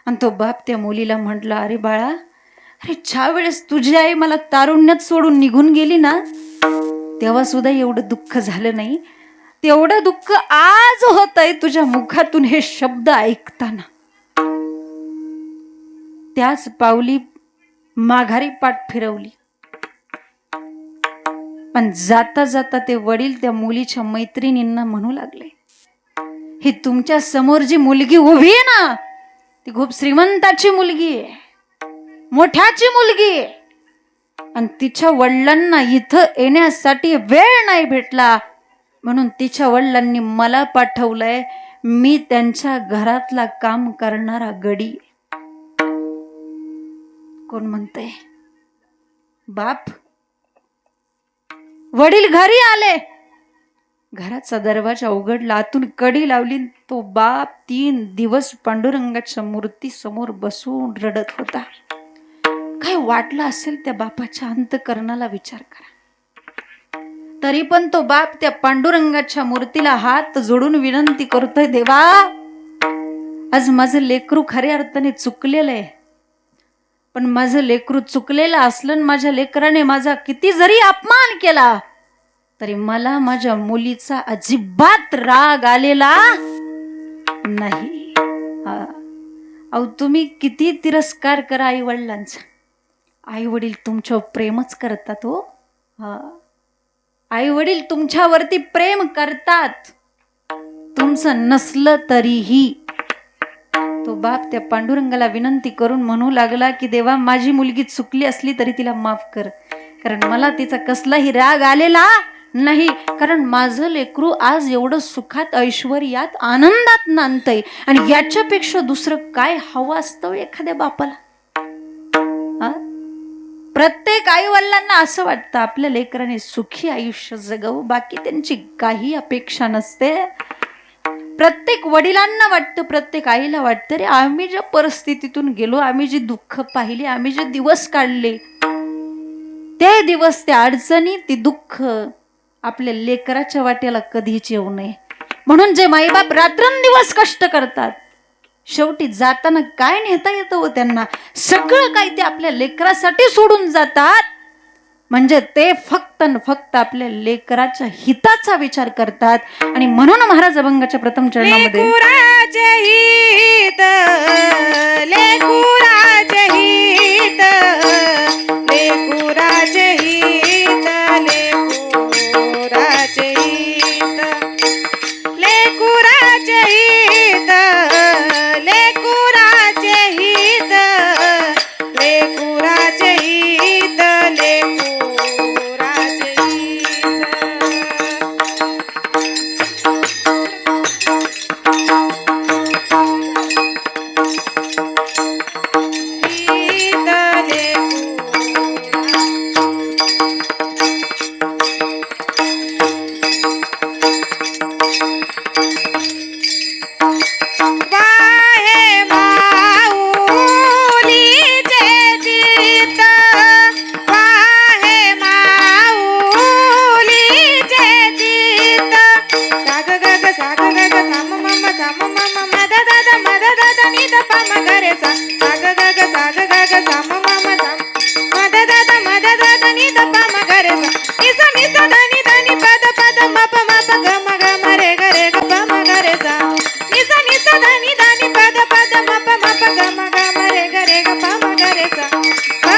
आणि तो बाप त्या मुलीला म्हटला, अरे बाळा, अरे ज्या वेळेस तुझी आई मला तारुण्यात सोडून निघून गेली ना तेव्हा सुद्धा एवढं दुःख झालं नाही, तेवढं दुःख आज होतंय तुझ्या मुखातून हे शब्द ऐकताना. त्याच पावली माघारी पाठ फिरवली. पण जाता जाता ते वडील त्या मुलीच्या मैत्रिणींना म्हणू लागले, ही तुमच्या समोर जी मुलगी उभी आहे ना ती खूप श्रीमंताची मुलगी आहे, मोठ्याची मुलगी आहे, आणि तिच्या वडिलांना इथं येण्यासाठी वेळ नाही भेटला म्हणून तिच्या वडिलांनी मला पाठवलंय, मी त्यांच्या घरातला काम करणारा गडी. कोण म्हणतंय? बाप. वडील घरी आले, घराचा दरवाजा उघडला, आतून कडी लावली. तो बाप 3 दिवस पांडुरंगाच्या मूर्ती समोर बसून रडत होता. काय वाटलं असेल त्या बापाच्या अंतकरणाला विचार करा. तरी पण तो बाप त्या पांडुरंगाच्या मूर्तीला हात जोडून विनंती करतोय, देवा आज माझं लेकरू खऱ्या अर्थाने चुकलेलं आहे, पण माझं लेकरू चुकलेलं असलं, माझ्या लेकराने माझा किती जरी अपमान केला तरी मला माझ्या मुलीचा अजिबात राग आलेला नाही. अहो तुम्ही किती तिरस्कार करा आई वडिलांचा, आई वडील तुमच्यावर प्रेमच करतात हो. आई वडील तुमच्यावरती प्रेम करतात, तुमचं नसलं तरीही. तो बाप त्या पांडुरंगाला विनंती करून म्हणू लागला की देवा माझी मुलगी चुकली असली तरी तिला माफ कर, कारण मला तिचा कसलाही राग आलेला नाही, कारण माझं लेकरू आज एवढं सुखात ऐश्वर्यात आनंदात नांदतंय, आणि याच्यापेक्षा दुसरं काय हवं असतं एखाद्या बापाला? प्रत्येक आई वडिलांना असं वाटतं आपल्या लेकराने सुखी आयुष्य जगावं, बाकी त्यांची काही अपेक्षा नसते. प्रत्येक वडिलांना वाटतं, प्रत्येक आईला वाटतं, रे आम्ही ज्या परिस्थितीतून गेलो, आम्ही जी दुःख पाहिली, आम्ही जे दिवस काढले, ते दिवस, त्या अडचणी, ती दुःख आपल्या लेकराच्या वाट्याला कधीच येऊ नये. म्हणून जे माईबाप रात्रंदिवस कष्ट करतात, शेवटी जाताना काय नेता येतं हो त्यांना? सगळं काही ते आपल्या लेकरासाठी सोडून जातात. म्हणजे ते फक्त न फक्त आपल्या लेकराच्या हिताचा विचार करतात. आणि म्हणून महाराज अभंगाच्या प्रथम चरणामध्ये लेकुराचे हित, लेकुराचे हित, लेकुराचे हित लेकुराचे हित लेकुराचे हित लेकुराचे हित लेकुराचे हित लेकुराचे हित वाहे माऊलीचे चित्त वाहे माऊलीचे चित्त साग गग साम मम मद दद नि द प म ग रे सा साग गग साम मम मद दद नि द प म ग रे सा नि सा नि ध पद पद म प ग म रे ग प म ग रे सा नि सा ध नि पद पद म प ग म रे ग प म ग रे सा प म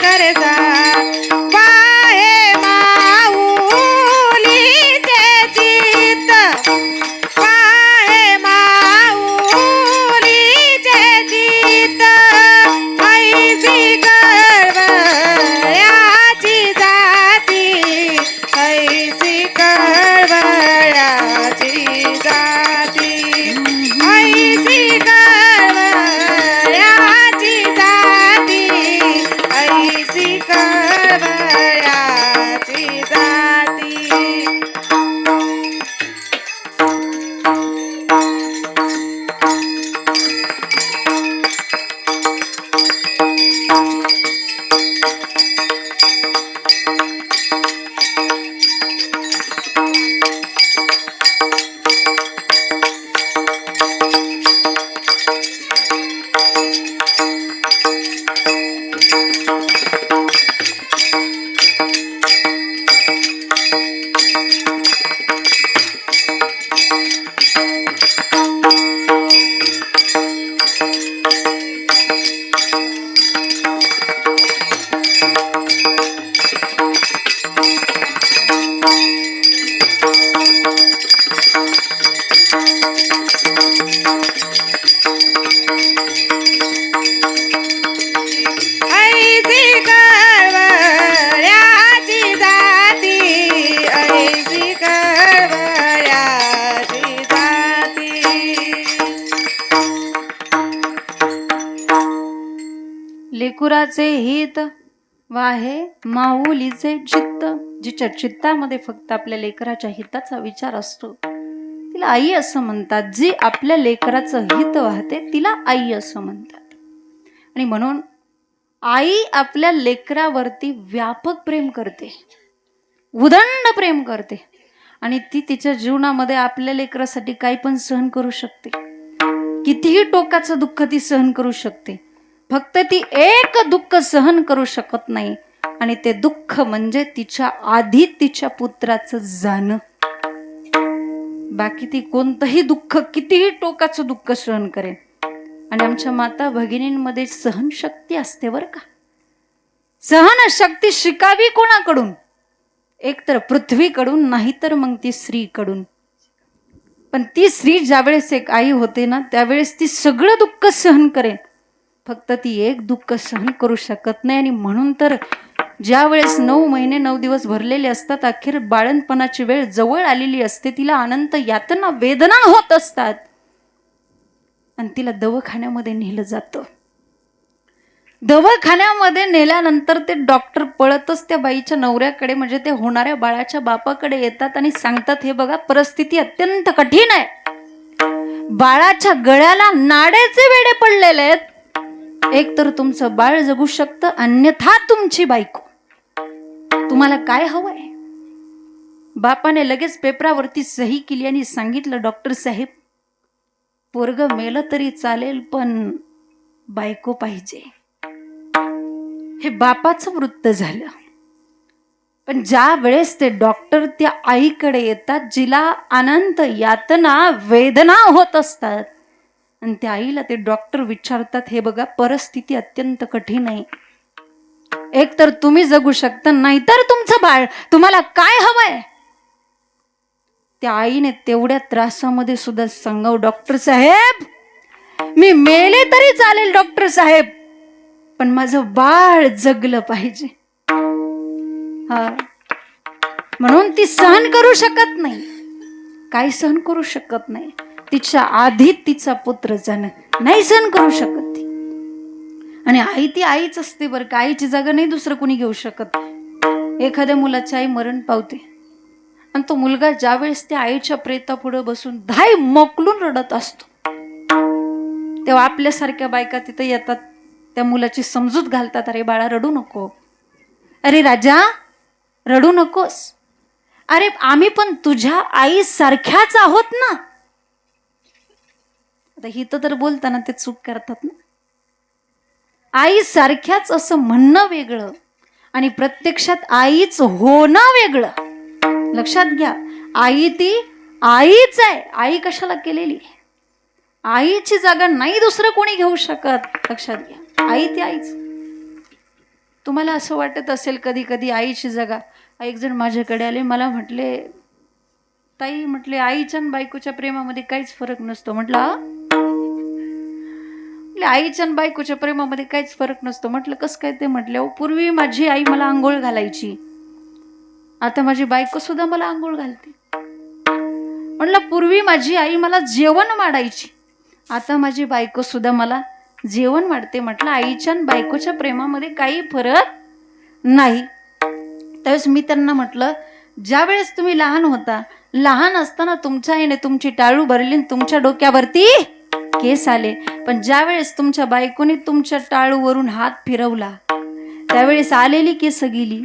ग रे सा वाहे माऊलीचे चित्त वाहे माऊलीचे चित्त ऐसी कळवळ्याची जाती ऐसी कळवळ्याची जाती ऐसी कळवळ्याची जाती ऐसी कळवळ्याची जाती ऐसी कळवळ्याची जाती ऐसी कळवळ्याची जाती लेकुराचे हित वाहे माऊलीचे चित्त. जिच्या चित्तामध्ये फक्त आपल्या लेकराच्या हिताचा विचार असतो तिला आई असं म्हणतात. जी आपल्या लेकराचं हित वाहते तिला आई असं म्हणतात. आणि म्हणून आई आपल्या लेकरावरती व्यापक प्रेम करते, उदंड प्रेम करते. आणि ती तिच्या जीवनामध्ये आपल्या लेकरासाठी काही पण सहन करू शकते. कितीही टोकाचं दुःख ती सहन करू शकते. फक्त ती एक दुःख सहन करू शकत नाही, आणि ते दुःख म्हणजे तिच्या आधी तिच्या पुत्राचं जाणं. बाकी ती कोणतंही दुःख, कितीही टोकाचं दुःख सहन करेल. आणि आमच्या माता भगिनींमध्ये सहनशक्ती असते बरं का. सहनशक्ती शिकावी कोणाकडून? एकतर पृथ्वीकडून, नाहीतर मग ती स्त्रीकडून. पण ती स्त्री ज्यावेळेस एक आई होते ना, त्यावेळेस ती सगळं दुःख सहन करेल. फक्त ती एक दुःख सहन करू शकत नाही. आणि म्हणून तर ज्या वेळेस 9 महिने 9 दिवस भरलेले असतात, अखेर बाळंतपणाची वेळ जवळ आलेली असते, तिला अनंत यातना वेदना होत असतात, आणि तिला दवाखान्यामध्ये नेलं जातं. दवाखान्यामध्ये नेल्यानंतर ते डॉक्टर पळतच त्या बाईच्या नवऱ्याकडे, म्हणजे ते होणाऱ्या बाळाच्या बापाकडे येतात आणि सांगतात, हे बघा परिस्थिती अत्यंत कठीण आहे, बाळाच्या गळ्याला नाड्याचे वेडे पडलेले आहेत, एक तर तुमचं बाळ जगू शकतं, अन्यथा तुमची बायको. तुम्हाला काय हवंय? बापाने लगेच पेपरावरती सही केली आणि सांगितलं, डॉक्टर साहेब पोरग मेलं तरी चालेल, पण बायको पाहिजे. हे बापाचं वृत्त झालं. पण ज्या वेळेस ते डॉक्टर त्या आईकडे येतात, जिला अनंत यातना वेदना होत असतात, आणि त्या आईला ते डॉक्टर विचारतात, हे बघा परिस्थिती अत्यंत कठीण आहे, एक तर तुम्ही जगू शकता, नाहीतर तुमचं बाळ. तुम्हाला काय हवंय? त्या आईने तेवढ्या त्रासामध्ये सुद्धा सांगावं, डॉक्टर साहेब मी मेले तरी चालेल डॉक्टर साहेब, पण माझं बाळ जगलं पाहिजे. हा, म्हणून ती सहन करू शकत नाही. काय सहन करू शकत नाही? तिच्या आधी तिचा पुत्र जाणं नाही सहन करू शकत ती. आणि आई ती आईच असते बरं का. आईची जागा नाही दुसरं कोणी घेऊ शकत. एखाद्या मुलाची आई मरण पावते आणि तो मुलगा ज्यावेळेस त्या आईच्या प्रेतापुढे बसून धाय मोकलून रडत असतो, तेव्हा आपल्यासारख्या बायका तिथे येतात, त्या मुलाची समजूत घालतात. अरे बाळा रडू नको, अरे राजा रडू नकोस, अरे आम्ही पण तुझ्या आई सारख्याच आहोत ना. आता हिथं तर बोलताना ते चूक करतात ना. आई सारख्याच असं म्हणणं वेगळं आणि प्रत्यक्षात आईच होणं वेगळं. लक्षात घ्या, आई ती आईच आहे. आई कशाला केलेली? आईची जागा नाही दुसरं कोणी घेऊ शकत. लक्षात घ्या, आई ती आईच. तुम्हाला असं वाटत असेल कधी कधी आईची जागा. एक जण माझ्याकडे आले, मला म्हटले ताई, म्हटले आईच्या आणि बायकोच्या प्रेमामध्ये काहीच फरक नसतो. म्हटलं आईच्या आणि बायकोच्या प्रेमामध्ये काहीच फरक नसतो. म्हटलं कसं काय ते? म्हटले पूर्वी माझी आई मला आंघोळ घालायची, आता माझी बायको सुद्धा मला आंघोळ घालते. म्हटलं पूर्वी माझी आई मला जेवण वाढायची, आता माझी बायको सुद्धा मला जेवण वाढते. म्हटलं आईच्या आणि बायकोच्या प्रेमामध्ये काही फरक नाही. त्यावेळेस मी त्यांना म्हटलं, ज्या वेळेस तुम्ही लहान होता, लहान असताना तुमच्या आईने तुमची टाळू भरली, तुमच्या डोक्यावरती केस आले, पण ज्या वेळेस तुमच्या बायकोने तुमच्या टाळूवरून हात फिरवला, त्यावेळेस आलेली केस गेली.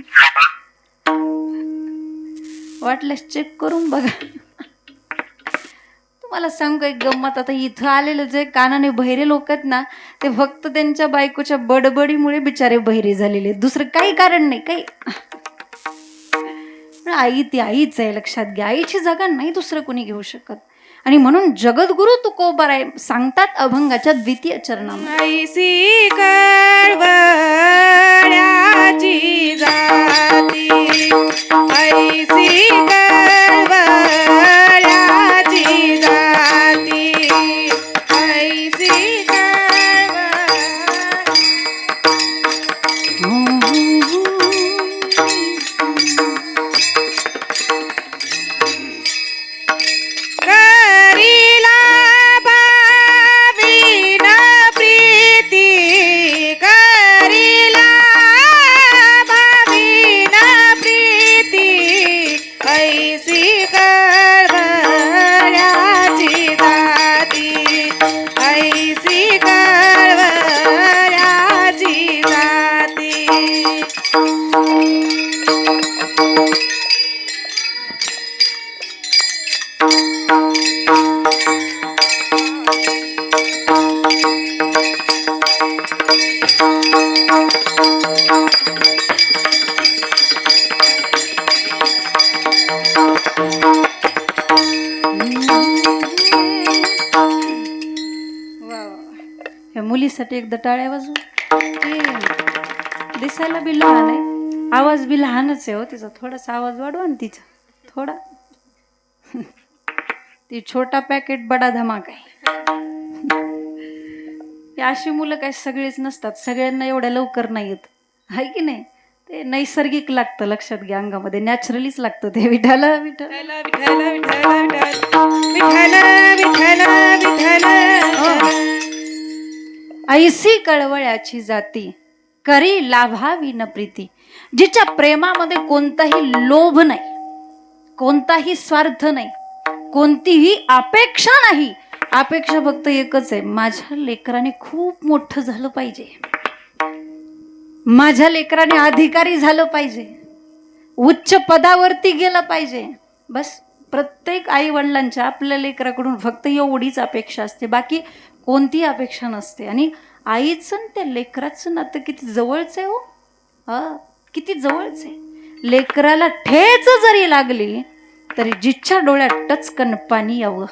वाटल्यास चेक करून बघा. तुम्हाला सांगू एक गंमत. आता इथं आलेले जे कानाने बहिरे लोक आहेत ना, ते फक्त त्यांच्या बायकोच्या बडबडीमुळे बिचारे बहिरे झालेले, दुसरं काही कारण नाही. काही आई ती आईच आहे. लक्षात घ्या, आईची जागा नाही दुसरं कोणी घेऊ शकत. आणि म्हणून जगद्गुरु तुकोबाराय सांगतात अभंगाच्या 2 चरणामध्ये, ऐसी कळवळ्याची जाती, ऐसी कळवळ्याची जाती, ऐसी मुलीसाठी एकदा टाळ्या वाजवू. दिसायला बी लहान आहे, आवाज बी लहानच आहे हो तिचा. थोडासा आवाज वाढवा ना तिचा थोडा. ती छोटा पॅकेट बडा धमाका आहे. अशी मुलं काय सगळेच नसतात, सगळ्यांना एवढ्या लवकर नाही येत, आहे की नाही? ते नैसर्गिक लागतं. लक्षात घ्या, अंगामध्ये नॅचरलीच लागतं ते. विठाला विठ्ठल विठ्ठल विठ्ठल विठ्ठल विठ्ठल विठ्ठल. ऐसी कळवळ्याची जाती, करी लाभावी न प्रीती. जिच्या प्रेमामध्ये कोणताही लोभ नाही, कोणताही स्वार्थ नाही, कोणतीही अपेक्षा नाही. अपेक्षा फक्त एकच आहे, माझ्या लेकराने खूप मोठं झालं पाहिजे, माझ्या लेकराने अधिकारी झालं पाहिजे, उच्च पदावरती गेलं पाहिजे. बस प्रत्येक आई वडिलांच्या आपल्या लेकराकडून फक्त एवढीच अपेक्षा असते, बाकी कोणतीही अपेक्षा नसते. आणि आईचं त्या लेकराचं नातं किती जवळचं आहे हो. किती जवळचं आहे. लेकराला ठेच जरी लागली तरी जिच्या डोळ्यात टचकन पाणी यावं,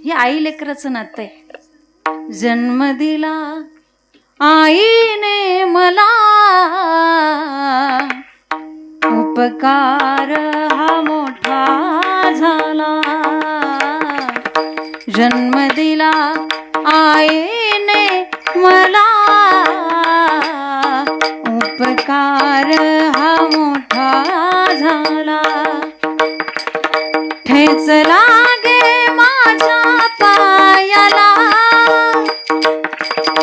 हे आई लेकराचं नातं आहे. जन्म दिला आईने मला उपकार हा मोठा झाला, जन्म दिला आईने मला, उपकार हा मोठा झाला. ठेच लागे माझ्या पायाला,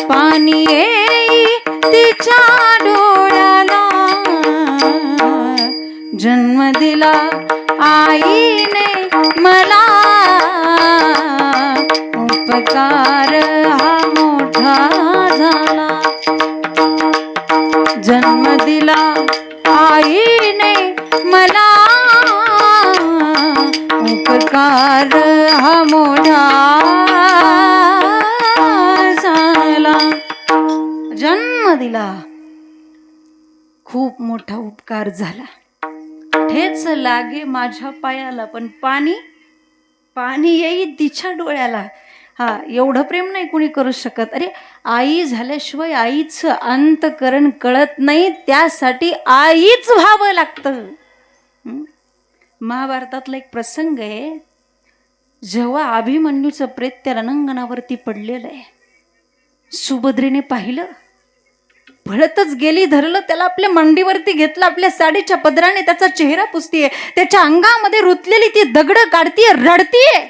पाणी येई तिच्या डोळ्याला, जन्म दिला आईने मला, उपकार हा मोठा झाला. जन्म दिला आईने मला, उपकार हा मोठा झाला. जन्म दिला, खूप मोठा उपकार झाला. ठेच लागे माझ्या पायाला, पण पाणी येई तिच्या डोळ्याला. हा, एवढं प्रेम नाही कुणी करू शकत. अरे, आई झाल्याशिवाय आईचं अंतकरण कळत नाही, त्यासाठी आईच व्हावं लागतं. महाभारतातला एक प्रसंग आहे, जेव्हा अभिमन्यूचं प्रेत त्या रणांगणावरती पडलेलं आहे, सुभद्रेने पाहिलं, पळतच गेली, धरलं त्याला, आपल्या मांडीवरती घेतलं, आपल्या साडीच्या पदराने त्याचा चेहरा पुसतीये, त्याच्या अंगामध्ये रुतलेली ती दगडं काढतीये, रडतीये.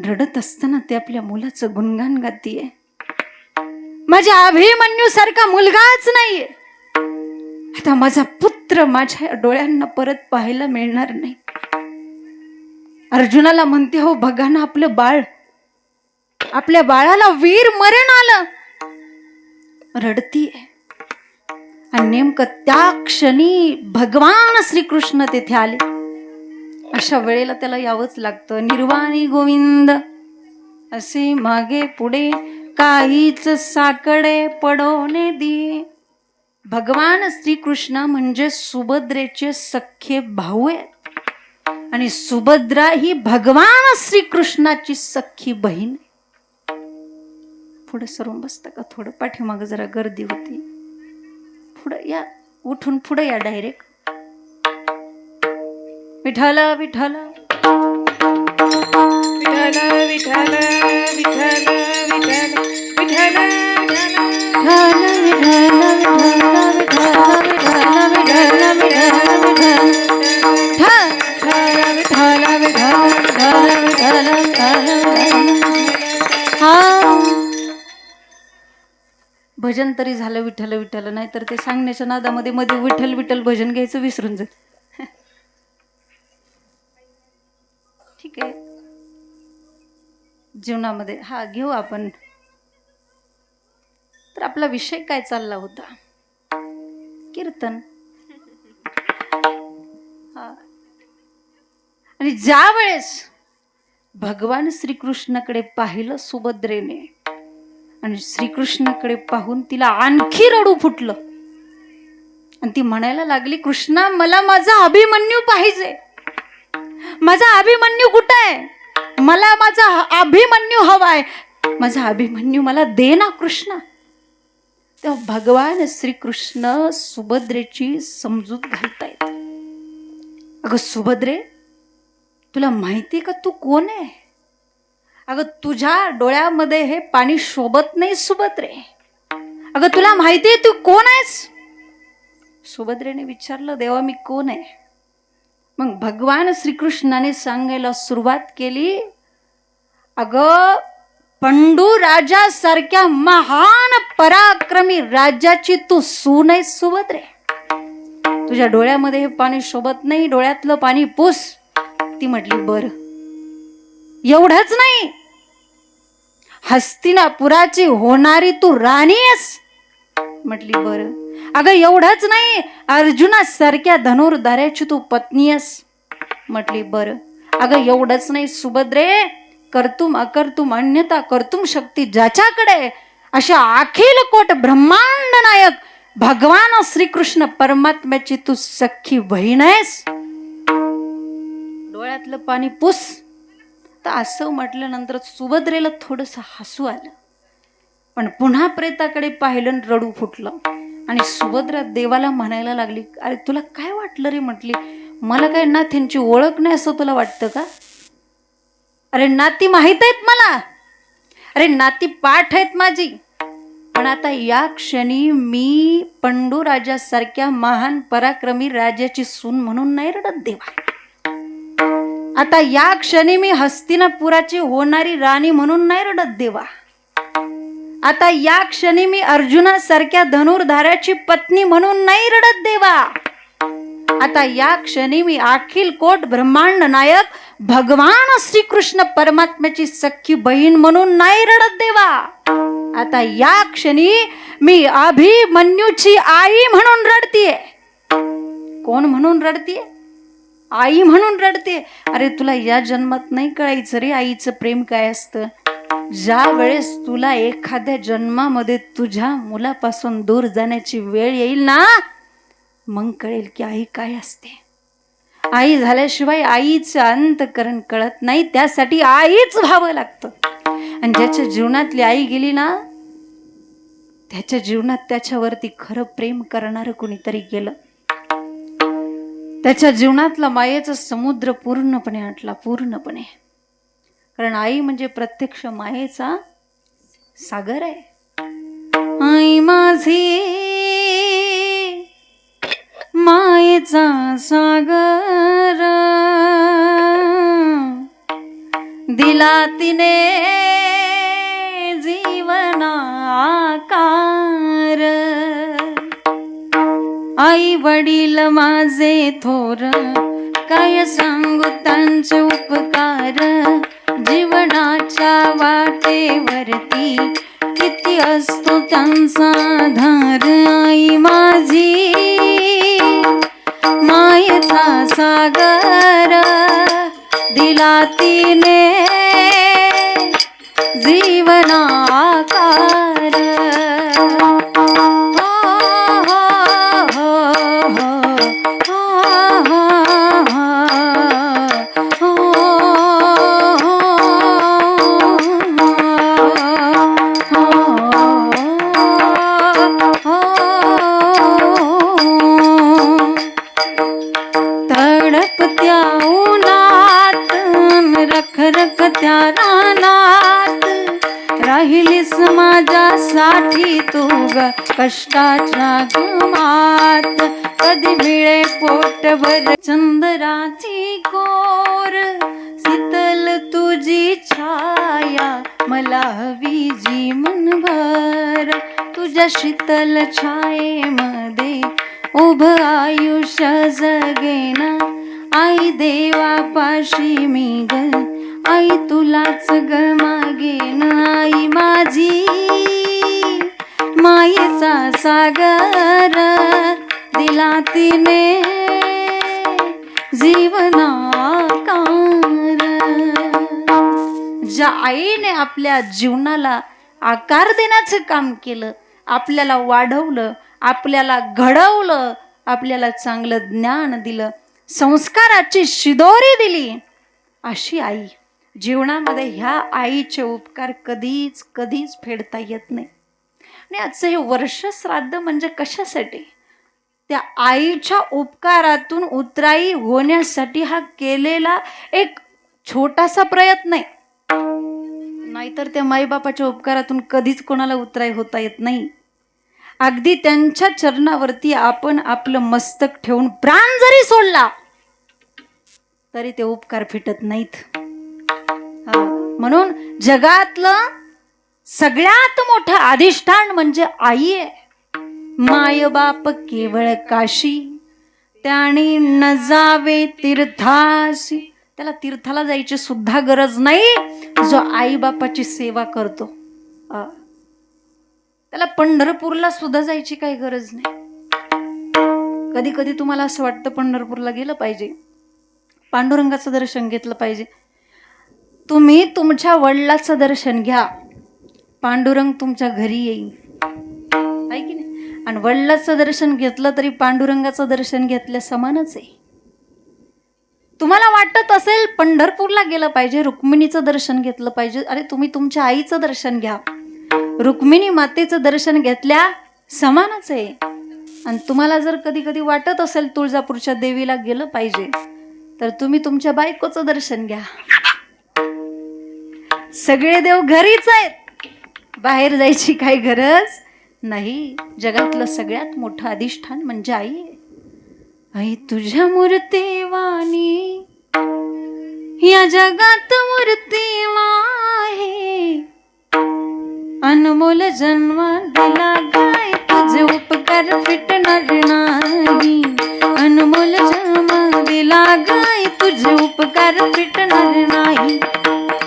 रडत असताना ते आपल्या मुलाचं गुणगान गातीये, माझ्या अभिमन्यू सारखा मुलगाच नाहीये, आता माझा पुत्र माझ्या डोळ्यांना परत पाहायला मिळणार नाही. अर्जुनाला म्हणते, हो बघा ना आपलं बाळ, आपल्या बाळाला वीर मरण आलं. रडतीये. आणि नेमकं त्या क्षणी भगवान श्रीकृष्ण तेथे आले. अशा वेळेला त्याला यावंच लागतं. निर्वाणी गोविंद असे मागे पुढे काहीच साकडे पडवणे दिये. भगवान श्रीकृष्ण म्हणजे सुभद्रेचे सख्खे भाऊ आहेत, आणि सुभद्रा ही भगवान श्रीकृष्णाची सख्खी बहीण. पुढे सरून बसतं का? थोडं पाठीमागं जरा गर्दी होती. पुढे या, उठून पुढे या डायरेक्ट. विठ्ठल विठ्ठल विठ्ठल विठ्ठल विठ्ठल विठ्ठल विठ्ठल भजन तरी झालं विठ्ठल विठ्ठल, नाही तर ते सांगण्याच्या नादामध्ये मध्ये विठ्ठल विठ्ठल भजन घ्यायचं विसरून जात. ठीक आहे, जीवनामध्ये हा घेऊ आपण. तर आपला विषय काय चालला होता? कीर्तन. हा, आणि ज्या वेळेस भगवान श्रीकृष्णाकडे पाहिलं सुभद्रेने, आणि श्रीकृष्णाकडे पाहून तिला आणखी रडू फुटलं, आणि ती म्हणायला लागली, कृष्णा मला माझा अभिमन्यू पाहिजे, माझा अभिमन्यू कुठे आहे? मला माझा अभिमन्यू हवाय, माझा अभिमन्यू मला दे ना कृष्णा. तेव्हा भगवान श्रीकृष्ण सुभद्रेची समजूत घालतायत. अगं सुभद्रे, तुला माहिती का तू कोण आहे? अगं तुझ्या डोळ्यामध्ये हे पाणी शोभत नाही सुभद्रे. अगं तुला माहिती आहे तू कोण आहेस? सुभद्रेने विचारलं, देवा मी कोण आहे? मग भगवान श्रीकृष्णाने सांगायला सुरुवात केली, अगं पंडू राजासारख्या महान पराक्रमी राजाची तू सून आहेस सुभद्रे. तुझ्या डोळ्यामध्ये हे पाणी शोभत नाही, डोळ्यातलं पाणी पुस. ती म्हटली बर. एवढंच नाही, हस्तिनापुराची होणारी तू राणी आहेस. म्हटली बर. अगं एवढंच नाही, अर्जुनासारख्या धनुर्धार्याची तू पत्नी आहेस. म्हटली बर. अगं एवढंच नाही सुभद्रे, कर्तुम अकर्तुम अन्यथा कर्तुम शक्ती ज्याच्याकडे, अशा अखिल कोट ब्रह्मांड नायक भगवान श्रीकृष्ण परमात्म्याची तू सख्खी बहीण आहेस. डोळ्यातलं पाणी पुस. तर असं म्हटल्यानंतर सुभद्रेला थोडंसं हसू आलं. पण पुन्हा प्रेताकडे पाहिलं आणि रडू फुटलं. आणि सुभद्रा देवाला म्हणायला लागली, अरे तुला काय वाटलं रे? म्हटली, मला काय नाथ्यांची ओळख नाही असं तुला वाटतं का? अरे नाती माहित आहेत मला, अरे नाती पाठ आहेत माझी. पण आता या क्षणी मी पंडू राजासारख्या महान पराक्रमी राजाची सून म्हणून नाही रडत देवा. आता या क्षणी मी हस्तिनापुराची होणारी राणी म्हणून नाही रडत देवा. आता या क्षणी मी अर्जुनासारख्या धनुर्धाराची पत्नी म्हणून नाही रडत देवा. आता या क्षणी मी अखिल कोट ब्रह्मांड नायक भगवान श्रीकृष्ण परमात्म्याची सख्खी बहीण म्हणून नाही रडत देवा. आता या क्षणी मी अभिमन्यूची आई म्हणून रडतीये. कोण म्हणून रडतीये? आई म्हणून रडते. अरे तुला या जन्मात नाही कळायचं रे आईचं प्रेम काय असतं. ज्या वेळेस तुला एखाद्या जन्मामध्ये तुझ्या मुलापासून दूर जाण्याची वेळ येईल ना, मग कळेल की आई काय असते. आई झाल्याशिवाय आईचं अंतकरण कळत नाही. त्यासाठी आईच व्हावं लागतं. आणि ज्याच्या जीवनातली आई गेली ना, त्याच्या जीवनात त्याच्यावरती खरं प्रेम करणारं कुणीतरी गेलं. त्याच्या जीवनातला मायेचा समुद्र पूर्णपणे आटला, पूर्णपणे. कारण आई म्हणजे प्रत्यक्ष मायेचा सागर आहे. आई माझी मायेचा सागर, दिला तिने जीवना आकार. आई वडील माझे थोर, काय सांगू त्यांचे उपकार. जीवनाच्या वाटेवरती किती असतो त्यांचा आधार. आई माझी मायेचा सागर, दिला तिने जीवना आकार. त्या रानात राहिलीस माझ्यासाठी तू ग कष्टाच्या घमात. कधी मिळे पोटभर चंद्राची कोर, शीतल तुझी छाया मला हवी जीवनभर. तुझ्या शीतल छायेमध्ये उभं आयुष्य जगेन. आई देवापाशी मी ग, आई तुलाच ग मागेन. आई माझी मायेचा सागर, दिला तिने जीवना आकार. ज्या आईने आपल्या जीवनाला आकार देण्याचं काम केलं, आपल्याला वाढवलं, आपल्याला घडवलं, आपल्याला चांगलं ज्ञान दिलं, संस्काराची शिदोरी दिली, अशी आई जीवनामध्ये ह्या आईचे उपकार कधीच कधीच फेडता येत नाही. आणि आजचं हे वर्ष श्राद्ध म्हणजे कशासाठी? त्या आईच्या उपकारातून उतराई होण्यासाठी हा केलेला एक छोटासा प्रयत्न आहे. नाहीतर त्या माईबापाच्या उपकारातून कधीच कोणाला उतराई होता येत नाही. अगदी त्यांच्या चरणावरती आपण आपलं मस्तक ठेवून प्राण जरी सोडला तरी ते उपकार फिटत नाहीत. म्हणून जगातलं सगळ्यात मोठं अधिष्ठान म्हणजे आई आहे. माय बाप केवळ काशी, त्याने न जावे तीर्थासी. त्याला तीर्थाला जायची सुद्धा गरज नाही जो आई बापाची सेवा करतो. त्याला पंढरपूरला सुद्धा जायची काही गरज नाही. कधी कधी तुम्हाला असं वाटतं पंढरपूरला गेलं पाहिजे, पांडुरंगाचं दर्शन घेतलं पाहिजे. तुम्ही तुमच्या वडिलाचं दर्शन घ्या, पांडुरंग तुमच्या घरी येईल, आहे की नाही? आणि वडिलाचं दर्शन घेतलं तरी पांडुरंगाचं दर्शन घेतल्या समानच आहे. तुम्हाला वाटत असेल पंढरपूरला गेलं पाहिजे, रुक्मिणीचं दर्शन घेतलं पाहिजे, अरे तुम्ही तुमच्या आईचं दर्शन घ्या. रुक्मिणी मातेचं दर्शन घेतल्या समानच आहे. आणि तुम्हाला जर कधी कधी वाटत असेल तुळजापूरच्या देवीला गेलं पाहिजे, तर तुम्ही तुमच्या बायकोचं दर्शन घ्या. सगळे देव घरीच आहेत, बाहेर जायची काही गरज नाही. जगातलं सगळ्यात मोठं अधिष्ठान म्हणजे आई आहे. आई तुझ्या मूर्तीवाणी या जगात मूर्तीला आहे. अनमोल जन्म दिला गाय तुझे उपकार फिटणार नाही. अनमोल जन्म दिला गाय तुझे उपकार फिटणार नाही.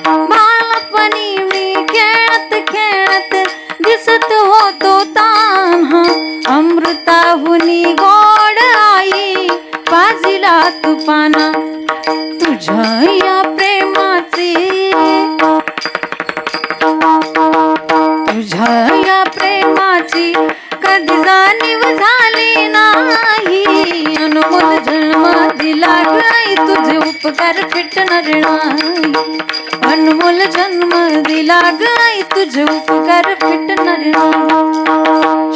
बालपणी मी खेळत खेळत दिसत होतो तान्हा. अमृताहुनी गोड आई पाजिला तुपाना. तुझ्या या प्रेमाची तुझ्या या प्रेमाची कधी जाणीव झाली नाही. अनमोल जन्म दिला गाई तुझे उपकार फिटणार नाही. अनमोल जन्म दिला गाई तुझे उपकार फिटणार नाही.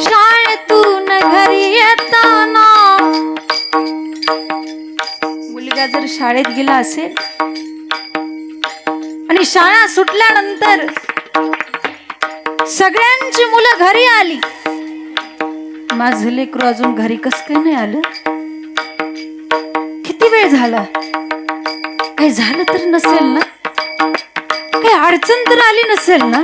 शाळेतून घरी येताना मुलगा जर शाळेत गेला असेल आणि शाळा सुटल्यानंतर सगळ्यांची मुलं घरी आली, माझं लेकरू अजून घरी कस काय नाही आलं? किती वेळ झाला? काही झालं तर नसेल ना? काही अडचण तर आली नसेल ना?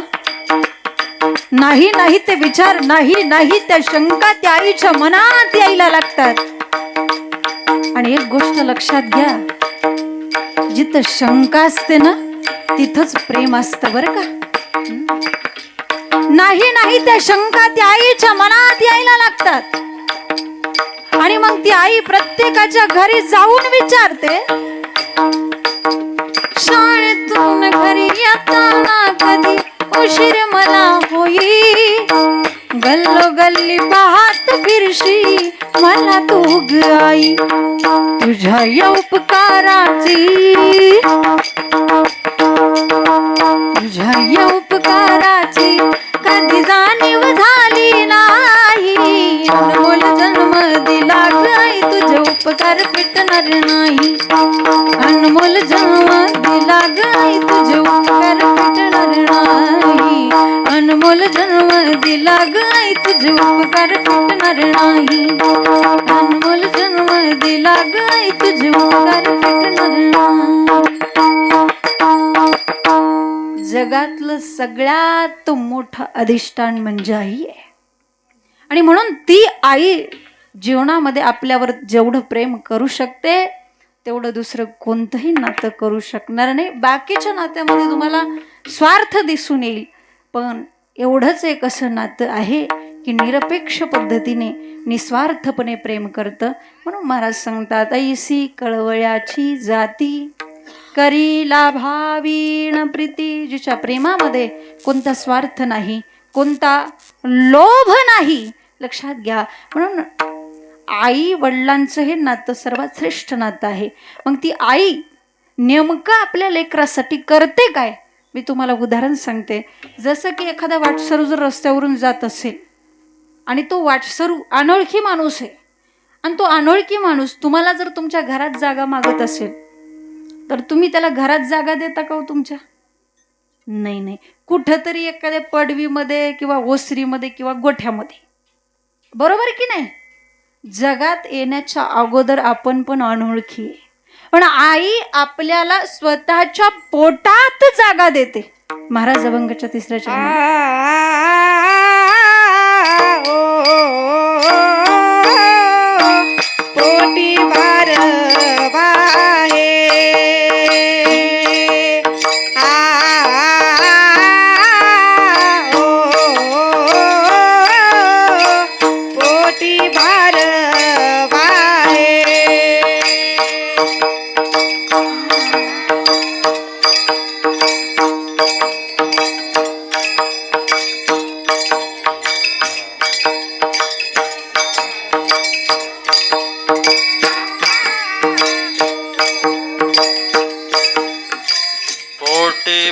नाही नाही ते विचार, नाही नाही त्या शंका त्या आईच्या मनात यायला लागतात. आणि एक गोष्ट लक्षात घ्या, जिथं शंका असते ना तिथंच प्रेम असतं बरं का. नाही नाही त्या शंका त्या आईच्या मनात यायला लागतात. आणि मग ती आई प्रत्येकाच्या घरी जाऊन विचारते, शाळेतून घरी येताना कधी उशीर मला होई. गल्लोगल्ली पाहत फिरशी मला तू ग आई. तुझ्या या उपकाराची तुझ्या या उपकाराची कधी जाणीव झाली नाही. अनमोल जन्म दिला गाई तुझे उपकार फिटणार नाही. अनमोल जन्म दिला गाई तुझे उपकार फिटणार नाही. अनमोल जन्म दिला गाई तुझे उपकार फिटणार नाही. अनमोल जन्म दिला गाई तुझे उपकार फिटणार नाही. जगातलं सगळ्यात मोठं अधिष्ठान म्हणजे आई आहे. आणि म्हणून ती आई जीवनामध्ये आपल्यावर जेवढं प्रेम करू शकते तेवढं दुसरं कोणतंही नातं करू शकणार नाही. बाकीच्या नात्यामध्ये तुम्हाला स्वार्थ दिसून येईल, पण एवढंच एक असं नातं आहे की निरपेक्ष पद्धतीने निस्वार्थपणे प्रेम करतं. म्हणून महाराज सांगतात, ऐसी कळवळ्याची जाती करीला भावीण प्रीती. जिच्या प्रेमामध्ये कोणता स्वार्थ नाही, कोणता लोभ नाही. लक्षात घ्या. म्हणून आई वडिलांचं हे नातं सर्वात श्रेष्ठ नातं आहे. मग ती आई नेमकं आपल्या लेकरासाठी करते काय? मी तुम्हाला उदाहरण सांगते. जसं की एखादा वाटसरू जर रस्त्यावरून जात असेल आणि तो वाटसरू अनोळखी माणूस आहे, आणि तो अनोळखी माणूस तुम्हाला जर तुमच्या घरात जागा मागत असेल तर तुम्ही त्याला घरात जागा देता का हो तुमच्या? नाही नाही. कुठंतरी एखाद्या पडवीमध्ये किंवा ओसरीमध्ये किंवा गोठ्यामध्ये, बरोबर की नाही? जगात येण्याच्या अगोदर आपण पण अनोळखी आहे, पण आई आपल्याला स्वतःच्या पोटात जागा देते. महाराज अभंगाच्या 3ऱ्या चरणात पोटी भारवा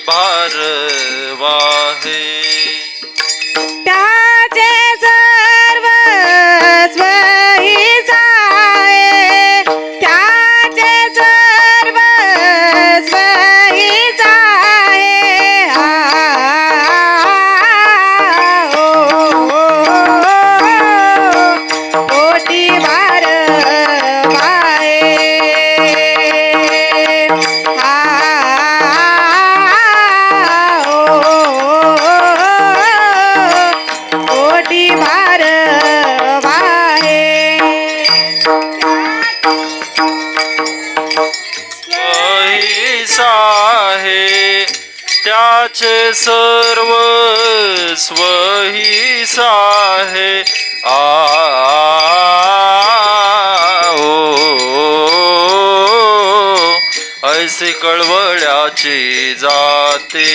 भारवा है आहे त्याचे सर्व स्वहीस आहे ऐसे कळवळ्याची जाते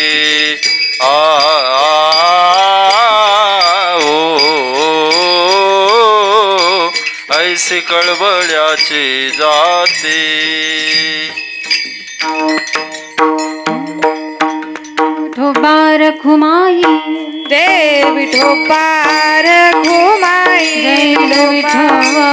ऐसे कळवळ्याची जाते विठोबा रखुमाई जय विठोबा रखुमाई जय विठोबा